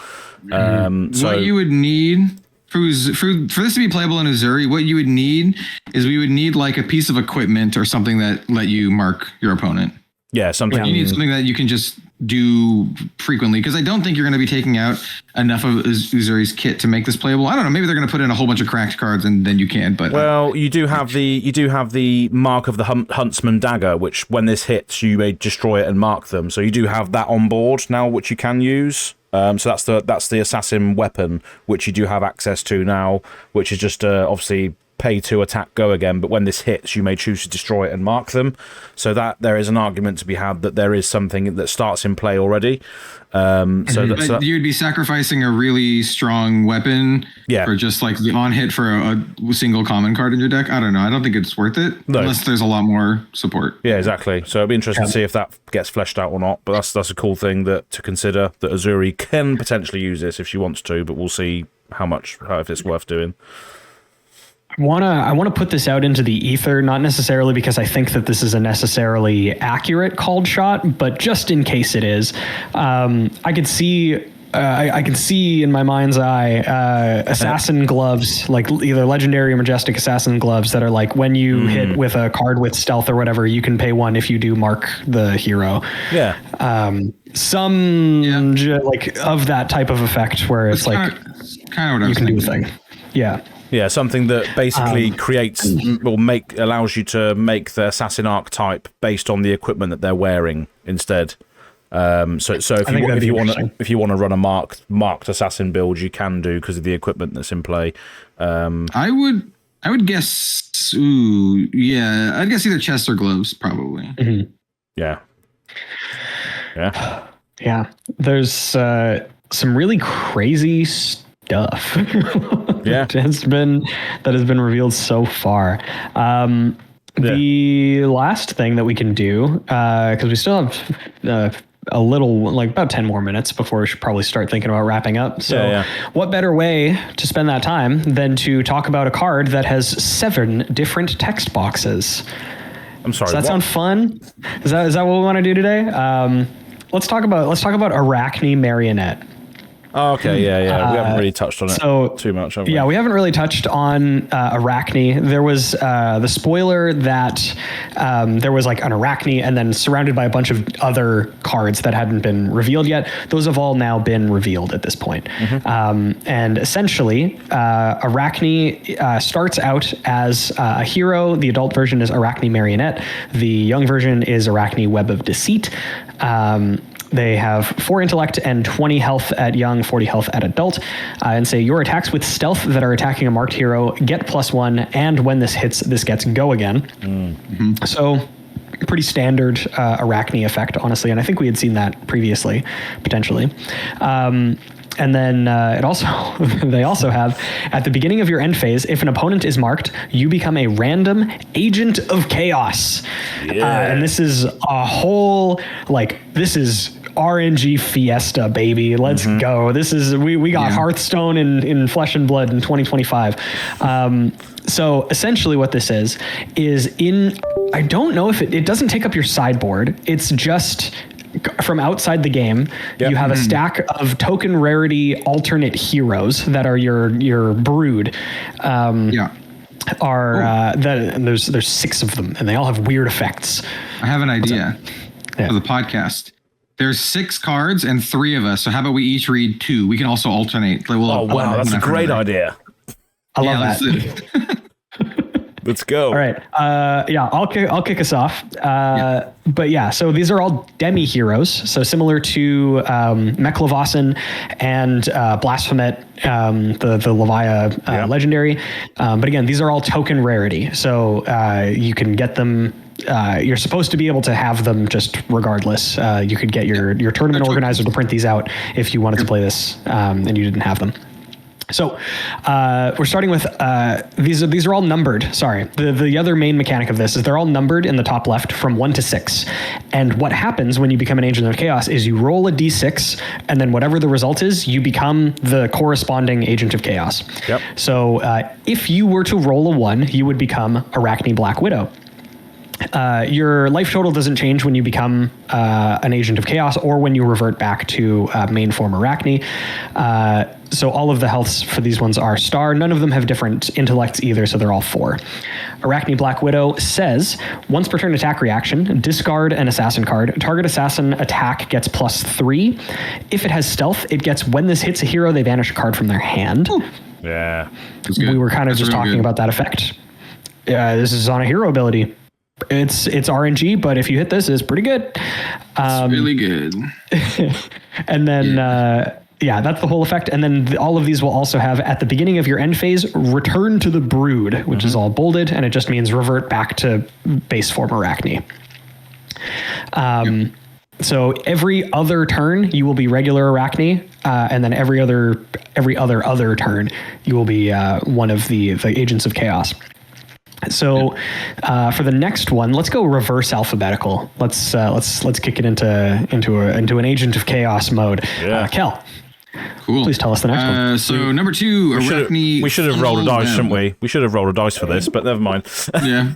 So what you would need for this to be playable in Azuri, what you would need is we would need like a piece of equipment or something that let you mark your opponent. Yeah, something. You need something that you can just do frequently, because I don't think you're going to be taking out enough of Uzuri's kit to make this playable. I don't know. Maybe they're going to put in a whole bunch of cracked cards and then you can. But you do have the mark of the Huntsman dagger, which when this hits, you may destroy it and mark them. So you do have that on board now, which you can use. So that's the assassin weapon, which you do have access to now, which is just obviously pay to attack, go again, but when this hits, you may choose to destroy it and mark them. So that there is an argument to be had that there is something that starts in play already. So you'd be sacrificing a really strong weapon for just like the on hit for a single common card in your deck. I don't know. I don't think it's worth it unless there's a lot more support. Yeah, exactly. So it'd be interesting to see if that gets fleshed out or not. But that's a cool thing to consider, that Azuri can potentially use this if she wants to, but we'll see if it's worth doing. I want to put this out into the ether, not necessarily because I think that this is a necessarily accurate called shot, but just in case it is. I could see I can see in my mind's eye assassin gloves, like either legendary or majestic assassin gloves that are like when you hit with a card with stealth or whatever, you can pay 1 if you do mark the hero. Yeah. Like of that type of effect where it's like kind of what you can do a thing. Yeah. Yeah, something that basically allows you to make the assassin archetype based on the equipment that they're wearing instead. So if you want to run a marked assassin build, you can do because of the equipment that's in play. I would guess. I'd guess either chest or gloves, probably. Mm-hmm. Yeah. There's some really crazy stuff. that has been revealed so far. The last thing that we can do, because we still have a little, like about 10 more minutes before we should probably start thinking about wrapping up. So what better way to spend that time than to talk about a card that has 7 different text boxes? I'm sorry. Does that sound fun? Is that what we want to do today? Let's talk about Arachni Marionette. Oh, okay, yeah. We haven't really touched on it too much, have we? Yeah, we haven't really touched on Arachni. There was the spoiler that there was like an Arachni and then surrounded by a bunch of other cards that hadn't been revealed yet. Those have all now been revealed at this point. And essentially, Arachni starts out as a hero. The adult version is Arachni Marionette. The young version is Arachni Web of Deceit. They have 4 intellect and 20 health at young, 40 health at adult, and say your attacks with stealth that are attacking a marked hero get +1, and when this hits, this gets go again. So pretty standard Arachni effect, honestly, and I think we had seen that previously, potentially. And then it also they also have, at the beginning of your end phase, if an opponent is marked, you become a random agent of chaos. And this is a whole, like, this is RNG fiesta, baby. Let's go. This is, we got Hearthstone in Flesh and Blood in 2025. So essentially what this is in, I don't know if it doesn't take up your sideboard. It's just from outside the game, you have a stack of token rarity alternate heroes that are your brood. And there's 6 of them, and they all have weird effects. I have an idea for the podcast. There's 6 cards and 3 of us. So how about we each read 2? We can also alternate. Wow, that's a great idea. I love that. Let's go. All right. I'll kick us off. But yeah, so these are all demi heroes. So similar to Mekhlavasin and Blasphemet, the Levia legendary. But again, these are all token rarity. So you can get them. You're supposed to be able to have them just regardless. You could get your tournament organizer to print these out if you wanted to play this and you didn't have them. So we're starting with these are all numbered. Sorry, the other main mechanic of this is they're all numbered in the top left from 1 to 6. And what happens when you become an Agent of Chaos is you roll a d6, and then whatever the result is, you become the corresponding Agent of Chaos. Yep. So if you were to roll a 1, you would become Arachni Black Widow. Your life total doesn't change when you become an Agent of Chaos or when you revert back to main form Arachni. So all of the healths for these ones are star. None of them have different intellects either, so they're all 4. Arachni Black Widow says, once per turn attack reaction, discard an assassin card. Target assassin attack gets +3. If it has stealth, it gets, when this hits a hero, they banish a card from their hand. Yeah. We were kind of just talking about that effect. This is on a hero ability. It's RNG, but if you hit this, it's pretty good. It's really good. And then, that's the whole effect. And then all of these will also have, at the beginning of your end phase, return to the brood, which is all bolded, and it just means revert back to base form Arachni. So every other turn, you will be regular Arachni, and then every other turn, you will be one of the Agents of Chaos. So for the next one, let's go reverse alphabetical. Let's kick it into an Agent of Chaos mode. Kel, cool. Please tell us the next one. So number 2, Arachni. We should have rolled a dice, shouldn't we? We should have rolled a dice for this, but never mind. Yeah,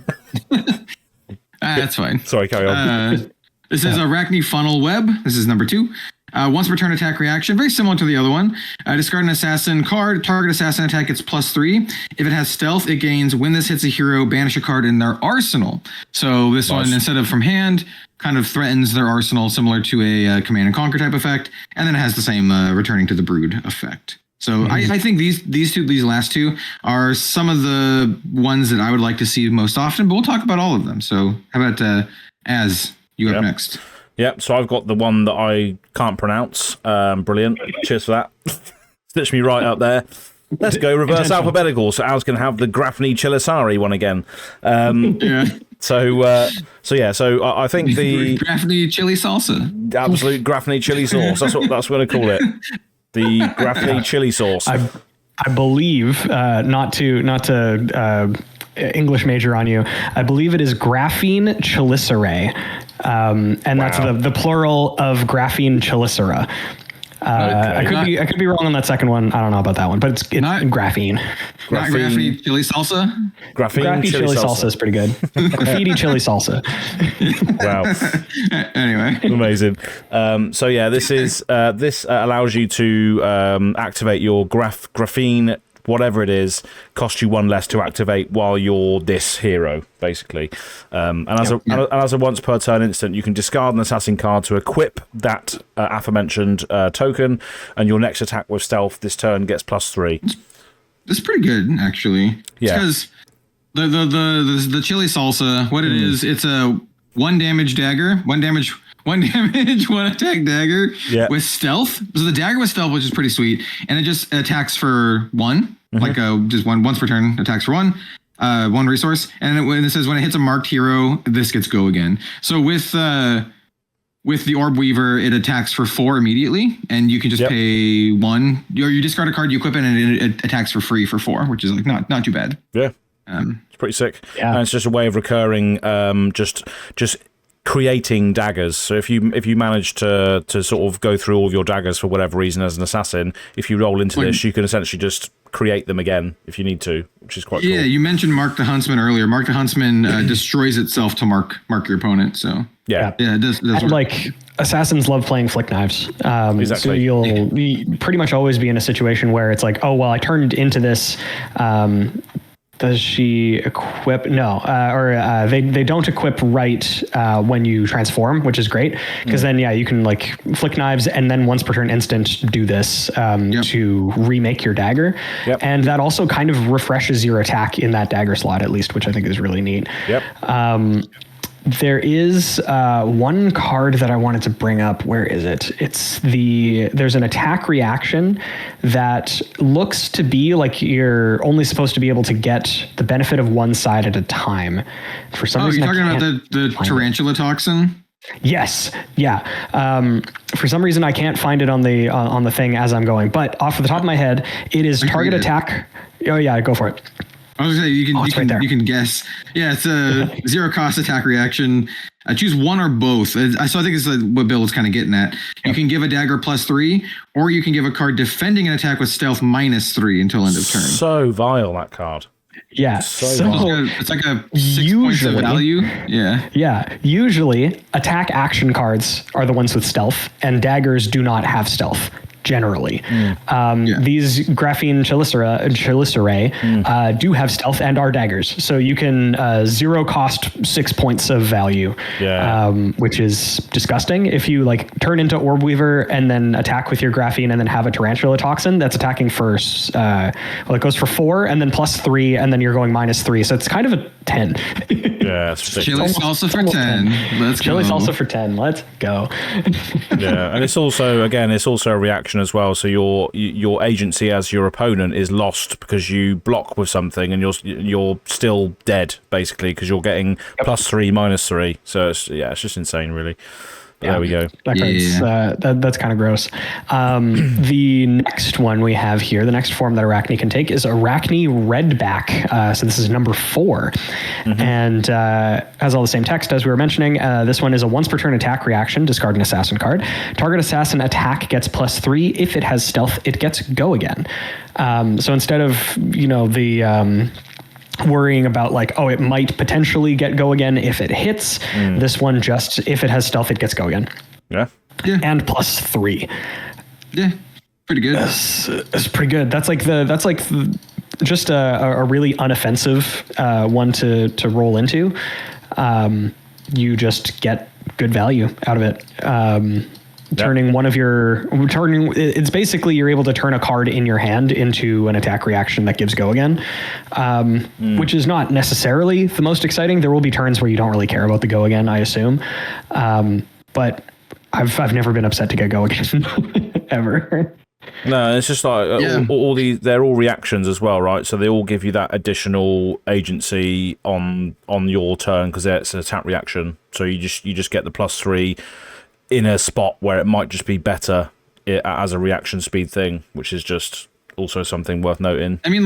that's fine. Sorry, carry on. This is Arachni Funnel Web. This is number 2. Once per turn attack reaction, very similar to the other one. Discard an assassin card. Target assassin attack gets +3. If it has stealth, it gains, when this hits a hero, banish a card in their arsenal. So this one, instead of from hand, kind of threatens their arsenal, similar to a Command and Conquer type effect. And then it has the same returning to the brood effect. So I think these last 2 are some of the ones that I would like to see most often, but we'll talk about all of them. So how about Az, you up next? Yep, so I've got the one that I can't pronounce. Brilliant. Cheers for that. Stitch me right up there. Let's go reverse alphabetical. So Al's going to have the Grafni Chilisari one again. So I think the Grafni chili salsa. Absolute Grafni chili sauce. That's what we're going to call it. The Grafni chili sauce. I believe not to English major on you. I believe it is Graphene Chelicerae. And that's the plural of Graphene Chelicera. I could be wrong on that second one. I don't know about that one, but it's not graphene. Not graphene chili salsa. Graphene chili salsa is pretty good. Graffiti chili salsa. Wow. Anyway, amazing. So yeah, this allows you to activate your graphene. Whatever it is, cost you 1 less to activate while you're this hero, basically. And as a once per turn instant, you can discard an assassin card to equip that aforementioned token, and your next attack with stealth this turn gets +3. That's pretty good, actually. Yeah. Because the chili salsa, what it is, it's a 1 damage dagger, 1 damage 1 damage, 1 attack dagger with stealth. So the dagger with stealth, which is pretty sweet, and it just attacks for 1, like just once per turn, attacks for 1. 1 resource, and when it says when it hits a marked hero, this gets go again. So with the Orb-Weaver, it attacks for 4 immediately, and you can just pay 1. Or you discard a card, you equip it, and it attacks for free for 4, which is like not too bad. Yeah, it's pretty sick. Yeah, and it's just a way of recurring, just creating daggers. So if you manage to sort of go through all of your daggers for whatever reason as an assassin, if you roll into this, you can essentially just create them again if you need to, which is quite cool. Yeah, you mentioned Mark the Huntsman earlier. Mark the Huntsman destroys itself to mark your opponent. So yeah, it does work. Like assassins love playing flick knives. Exactly. So you'll pretty much always be in a situation where it's like, oh well, I turned into this. Does she equip? No, they don't equip right when you transform, which is great because then you can like flick knives and then once per turn instant do this to remake your dagger, and that also kind of refreshes your attack in that dagger slot at least, which I think is really neat. There is one card that I wanted to bring up. Where is it? There's an attack reaction that looks to be like you're only supposed to be able to get the benefit of one side at a time. For some reason, you're talking about the Tarantula Toxin? Yes. Yeah. For some reason, I can't find it on the thing as I'm going, but off the top of my head, it is target attack. Oh yeah, go for it. I was gonna say you can guess. Yeah, it's a 0 cost attack reaction. Choose one or both. So I think it's what Bill was kind of getting at. You can give a dagger +3, or you can give a card defending an attack with stealth -3 until end of turn. So vile, that card. Yeah. It's like a 6 points of value. Yeah. Yeah. Usually, attack action cards are the ones with stealth, and daggers do not have stealth. Generally, these graphene chelicerae do have stealth and are daggers, so you can 0 cost 6 points of value, which is disgusting. If you like turn into Orb-Weaver and then attack with your graphene and then have a Tarantula Toxin, that's attacking first. It goes for 4 and then +3, and then you're going -3, so it's kind of a 10. Chili salsa for 10. Let's go. Chili salsa for 10. Let's go. Yeah, and it's also a reaction as well. So your agency as your opponent is lost because you block with something, and you're still dead basically because you're getting +3 -3. So it's just insane, really. But there we go. That's kind of gross. The next one we have here, the next form that Arachni can take is Arachni Redback. So this is number 4, and has all the same text as we were mentioning. This one is a once per turn attack reaction. Discard an assassin card. Target assassin attack gets +3. If it has stealth, it gets go again. So instead of worrying about like, oh, it might potentially get go again if it hits. This one just, if it has stealth, it gets go again. Yeah. And +3. Yeah. Pretty good. It's pretty good. That's like just a really unoffensive one to roll into. You just get good value out of it. It's basically you're able to turn a card in your hand into an attack reaction that gives go again, which is not necessarily the most exciting. There will be turns where you don't really care about the go again, I assume, but I've never been upset to get go again ever. No, it's just like they're all reactions as well, right? So they all give you that additional agency on your turn because it's an attack reaction. So you just get the +3 in a spot where it might just be better as a reaction speed thing, which is just also something worth noting. I mean,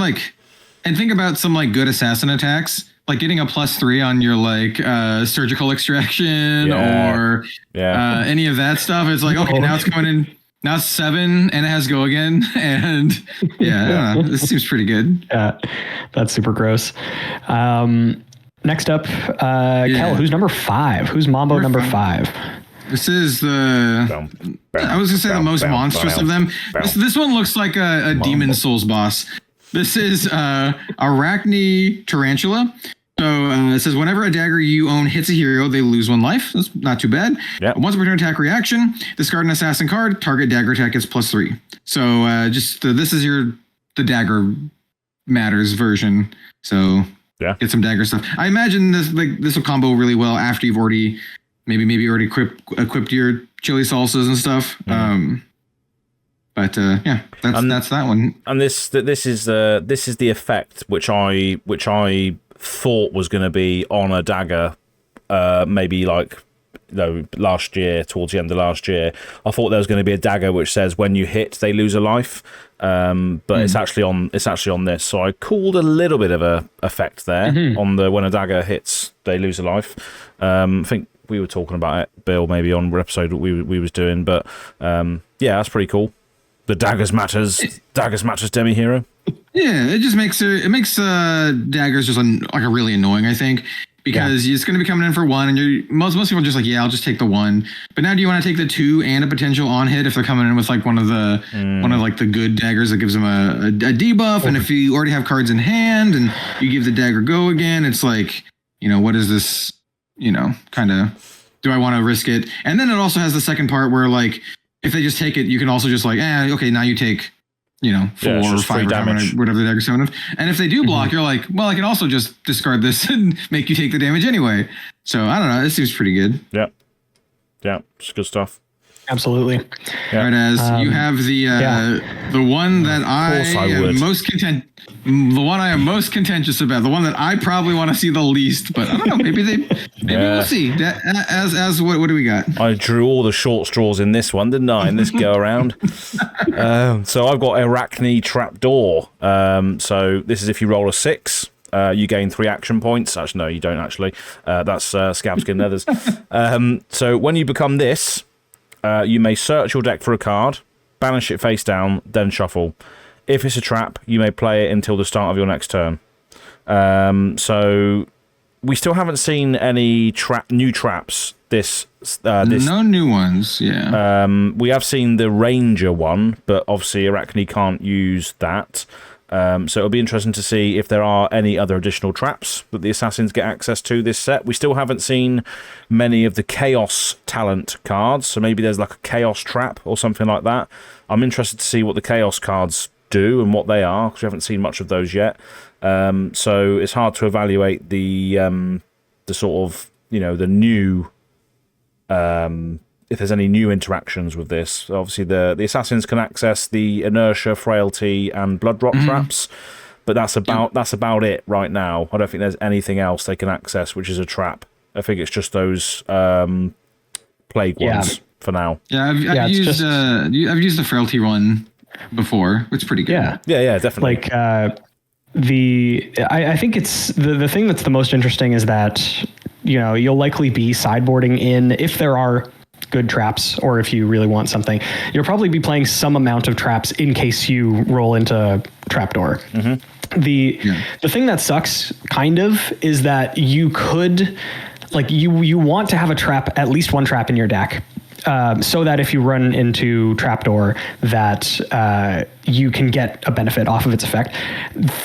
and think about some good assassin attacks, like getting a +3 on your surgical extraction or any of that stuff. It's like, okay, now it's coming in. Now it's 7 and it has go again. And I don't know, this seems pretty good. Yeah, that's super gross. Next up, Kel, who's number 5? Who's Mambo number 5? This is I was gonna say the most monstrous of them. This one looks like a Demon Souls boss. This is Arachni Tarantula. So it says whenever a dagger you own hits a hero, they lose 1 life. That's not too bad. Yep. Once per turn attack reaction, discard an assassin card. Target dagger attack gets +3. So this is the dagger matters version. So get some dagger stuff. I imagine this will combo really well after you've already maybe already equipped your chili salsas and stuff. But yeah, that's that one. And this is the effect which I thought was going to be on a dagger, maybe like last year, towards the end of last year. I thought there was going to be a dagger which says when you hit they lose a life, but it's actually on this. So I called a little bit of a effect there on the when a dagger hits they lose a life. I think we were talking about it, Bill, maybe on an episode that we was doing, but yeah, that's pretty cool. The daggers matters demi hero. Yeah, it just makes daggers just like a really annoying, I think, because it's going to be coming in for one, and most people are just like, yeah, I'll just take the one. But now, do you want to take the two and a potential on hit if they're coming in with like one of the good daggers that gives them a debuff? And if you already have cards in hand and you give the dagger go again, it's like, what is this? Kind of, do I want to risk it? And then it also has the second part where like, if they just take it, you can also just like, okay, now you take, 4 or 5 damage, whatever the dagger's coming with. And if they do block, you're like, well, I can also just discard this and make you take the damage anyway. So I don't know. It seems pretty good. Yeah, it's good stuff. Absolutely. Yeah. Right, as you have the one that I am most most contentious about, the one that I probably want to see the least, but I don't know, maybe we'll see. As what do we got? I drew all the short straws in this one, didn't I? In this go around. So I've got Arachni Trap. So this is if you roll a 6. You gain 3 action points. Actually, no, you don't actually. That's Scabskin Leathers. So when you become this, you may search your deck for a card, banish it face down, then shuffle. If it's a trap, you may play it until the start of your next turn. So we still haven't seen any new traps this no new ones, yeah. We have seen the Ranger one, but obviously Arachni can't use that. So it'll be interesting to see if there are any other additional traps that the assassins get access to this set. We still haven't seen many of the Chaos talent cards, so maybe there's like a Chaos trap or something like that. I'm interested to see what the Chaos cards do and what they are, because we haven't seen much of those yet. So it's hard to evaluate the sort of, the new... if there's any new interactions with this. Obviously the assassins can access the inertia, frailty, and blood drop traps, but that's about it right now. I don't think there's anything else they can access which is a trap. I think it's just those plague ones for now. Yeah, I've used the frailty one before. It's pretty good. Yeah, definitely. Like I think it's the thing that's the most interesting is that you'll likely be sideboarding in, if there are good traps, or if you really want something, you'll probably be playing some amount of traps in case you roll into trapdoor. The thing that sucks kind of is that you could, like, you want to have a trap, at least one trap in your deck, so that if you run into trapdoor, that you can get a benefit off of its effect.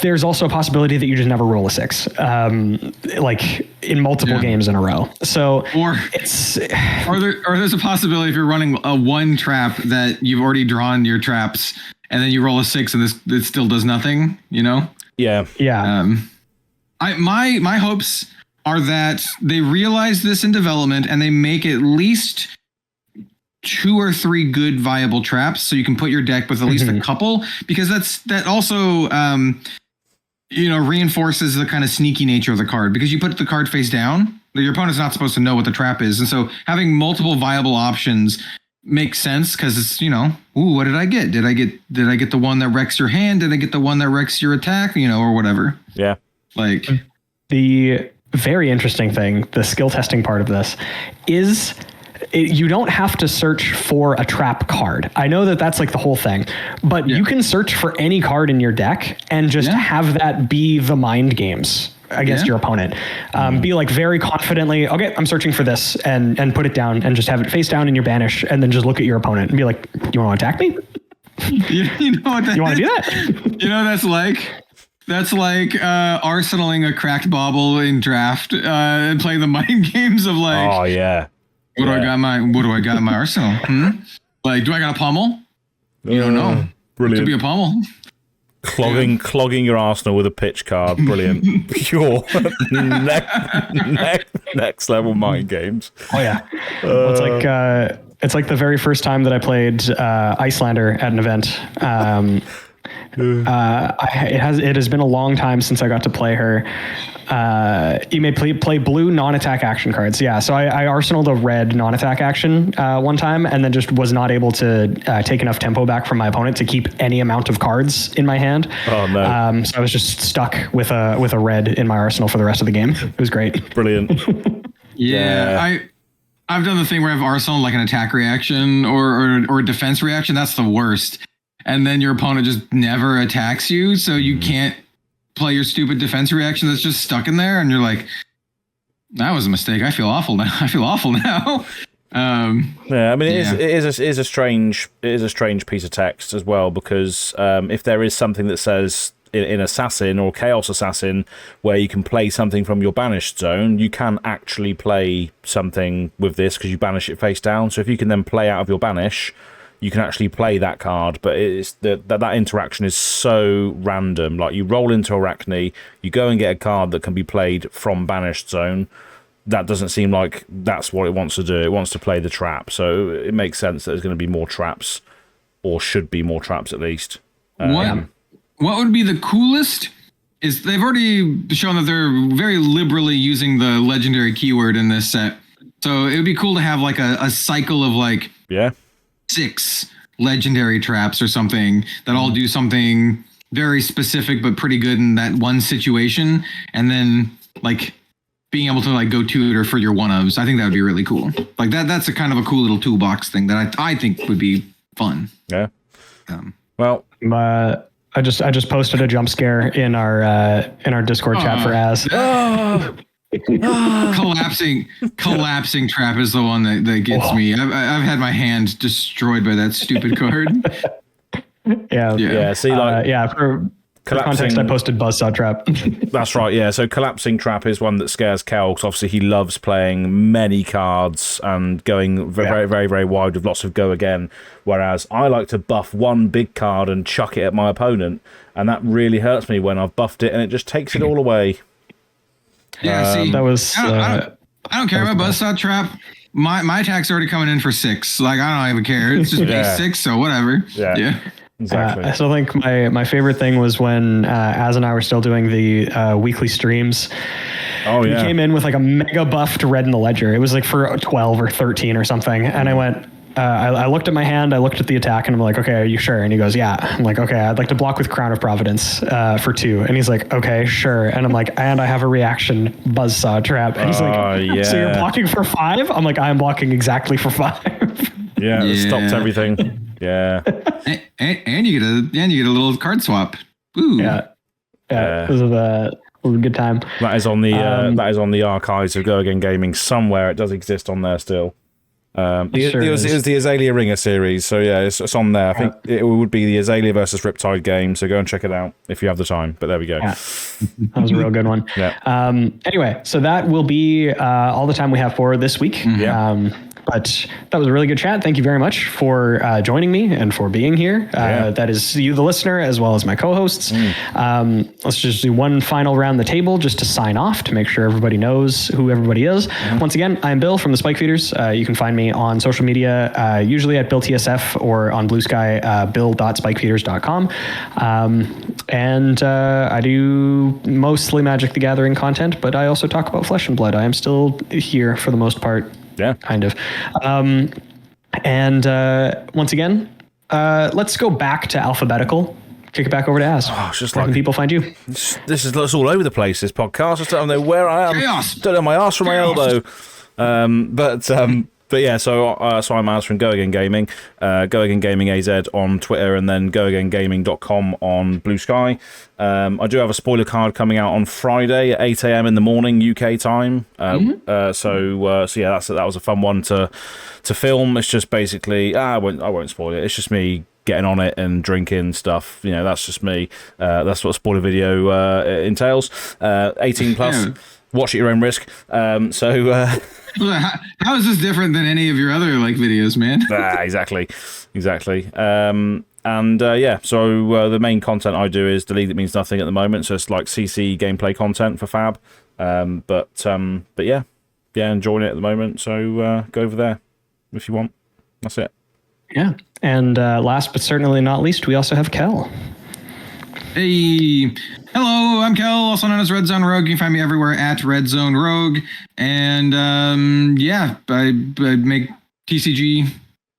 There's also a possibility that you just never roll a 6, like in multiple games in a row. So there's a possibility if you're running a 1 trap that you've already drawn your traps, and then you roll a 6 and it still does nothing. Yeah. My hopes are that they realize this in development and they make at least 2 or 3 good viable traps, so you can put your deck with at least a couple, because that also reinforces the kind of sneaky nature of the card, because you put the card face down, your opponent's not supposed to know what the trap is, and so having multiple viable options makes sense, because it's what did I get? Did I get the one that wrecks your hand? Did I get the one that wrecks your attack? Or whatever. Yeah. Like, the very interesting thing, the skill testing part of this is, you don't have to search for a trap card. I know that that's like the whole thing, but you can search for any card in your deck and just have that be the mind games against your opponent. Be like very confidently, okay, I'm searching for this, and put it down and just have it face down in your banish, and then just look at your opponent and be like, you want to attack me? You know what that you want to do that? That's like arsenaling a cracked bauble in draft and playing the mind games of like, oh yeah. What do I got in my arsenal? Like, do I got a pommel? You don't know. Brilliant. It could be a pommel. Clogging your arsenal with a pitch card. Brilliant. Pure next level mind games. Oh yeah. It's like the very first time that I played Icelander at an event. It has been a long time since I got to play her. You may play blue non-attack action cards. Yeah, so I arsenaled a red non-attack action one time, and then just was not able to take enough tempo back from my opponent to keep any amount of cards in my hand. Oh no! So I was just stuck with a red in my arsenal for the rest of the game. It was great. Brilliant. Yeah, I've done the thing where I've arsenaled like an attack reaction or a defense reaction. That's the worst. And then your opponent just never attacks you, so you can't play your stupid defense reaction that's just stuck in there, and you're like, that was a mistake. I feel awful now. Yeah, I mean, it is a strange piece of text as well, because if there is something that says in Assassin or Chaos Assassin where you can play something from your banished zone, you can actually play something with this because you banish it face down. So if you can then play out of your banish, you can actually play that card, but it's that interaction is so random. Like, you roll into Arachni, you go and get a card that can be played from banished zone. That doesn't seem like that's what it wants to do. It wants to play the trap, so it makes sense that there's going to be more traps, or should be more traps at least. What would be the coolest is they've already shown that they're very liberally using the legendary keyword in this set. So it would be cool to have like a cycle of like 6 legendary traps or something that all do something very specific but pretty good in that one situation, and then like being able to like go tutor for your one-ofs. I think that would be really cool. Like that's a kind of a cool little toolbox thing that I think would be fun. Yeah. Well, I just posted a jump scare in our Discord chat for Az. Collapsing trap is the one that gets me. I've had my hand destroyed by that stupid card. Yeah. See, for context, I posted Buzzsaw Trap. That's right, yeah. So Collapsing Trap is one that scares Kel, because obviously he loves playing many cards and going very, very, very wide with lots of go again, whereas I like to buff one big card and chuck it at my opponent, and that really hurts me when I've buffed it and it just takes it all away. Yeah, see, that was... I don't care about Buzzsaw Trap. My attack's already coming in for 6. Like, I don't even care. It's just base 6, so whatever. Yeah. Exactly. I still think my favorite thing was when Az and I were still doing the weekly streams. Oh yeah. He came in with like a mega buff to red in the ledger. It was like for 12 or 13 or something. And I went, I looked at my hand, I looked at the attack, and I'm like, okay, are you sure? And he goes, yeah. I'm like, okay, I'd like to block with Crown of Providence for 2. And he's like, okay, sure. And I'm like, and I have a reaction, Buzzsaw Trap. And he's like, so you're blocking for 5? I'm like, I'm blocking exactly for 5. Yeah, it stopped everything. Yeah. and you get a little card swap. Ooh. Yeah. It was a good time. That is on the archives of Go Again Gaming somewhere. It does exist on there still. It was the Azalea Ringer series, so yeah, it's on there. I think it would be the Azalea versus Riptide game, so go and check it out if you have the time. But there we go. Yeah. That was a real good one. Yeah. Anyway, so that will be all the time we have for this week. Yeah. But that was a really good chat. Thank you very much for joining me and for being here. That is you, the listener, as well as my co-hosts. Let's just do one final round the table just to sign off to make sure everybody knows who everybody is. Once again, I'm Bill from the Spike Feeders. You can find me on social media, usually at BillTSF or on Blue Sky, bill.spikefeeders.com. And I do mostly Magic the Gathering content, but I also talk about Flesh and Blood. I am still here for the most part. Yeah, kind of. And once again, let's go back to alphabetical. Kick it back over to Az. It's just where can people find you? This is all over the place. This podcast. I just don't know where I am. Chaos. Don't know my ass from my elbow. But yeah, so I'm Az from Go Again Gaming, Go Again Gaming AZ on Twitter, and then goagaingaming.com on Blue Sky. I do have a spoiler card coming out on Friday at 8 a.m. in the morning UK time. So yeah, that was a fun one to film. It's just basically I won't spoil it. It's just me getting on it and drinking stuff. You know, that's just me. That's what a spoiler video entails. 18 plus. Watch at your own risk. How is this different than any of your other like videos, man? Exactly. And yeah, so the main content I do is the League That Means Nothing at the moment, so it's like CC gameplay content for Fab. But yeah, enjoying it at the moment. So go over there if you want. That's it. Yeah, and last but certainly not least, we also have Kel. Hey, hello, I'm Kel, also known as Red Zone Rogue. You can find me everywhere at Red Zone Rogue. And yeah, I make TCG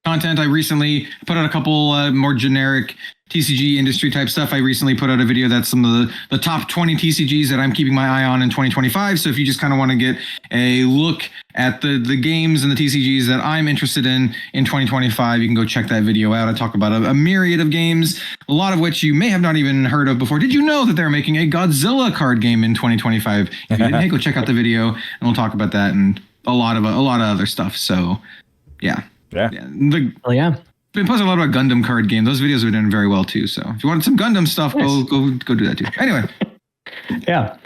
content. I recently put out a couple more generic TCG industry type stuff. I recently put out a video that's some of the top 20 TCGs that I'm keeping my eye on in 2025. So if you just kind of want to get a look at the games and the TCGs that I'm interested in 2025, you can go check that video out. I talk about a myriad of games, a lot of which you may have not even heard of before. Did you know that they're making a Godzilla card game in 2025? If you didn't, hey, go check out the video and we'll talk about that and a lot of other stuff. So yeah. Yeah. Yeah. Been posting a lot about Gundam card game. Those videos are doing very well too. So if you want some Gundam stuff, nice. go do that too. Anyway. Yeah.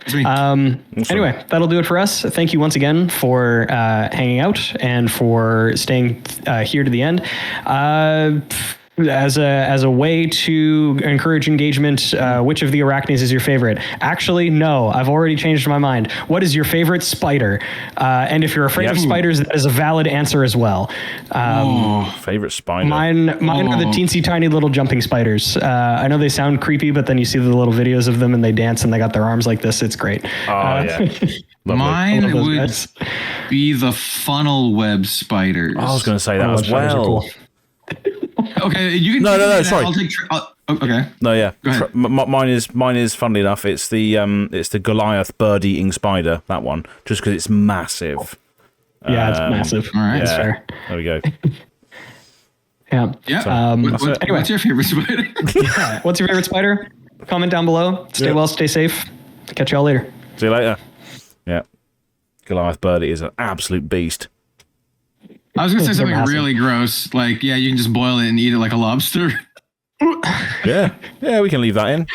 Anyway, that'll do it for us. Thank you once again for hanging out and for staying here to the end. As a way to encourage engagement, which of the Arachnis is your favorite? Actually, no, I've already changed my mind. What is your favorite spider? And if you're afraid of spiders, that is a valid answer as well. Favorite spider? Mine are the teensy tiny little jumping spiders. I know they sound creepy, but then you see the little videos of them and they dance and they got their arms like this. It's great. Yeah. Mine would be the funnel web spiders. I was going to say that as well. Cool. Okay, you can. No. Sorry. I'll take. Okay. No, yeah. Go ahead. Mine is. Funnily enough, it's the Goliath bird-eating spider. That one, just because it's massive. Yeah, it's massive. All right, that's fair. There we go. Yeah. Yeah. So, anyway, what's your favorite spider? Yeah. What's your favorite spider? Comment down below. Stay well. Stay safe. Catch y'all later. See you later. Yeah. Goliath birdie is an absolute beast. I was gonna say something really gross, like you can just boil it and eat it like a lobster. Yeah, we can leave that in.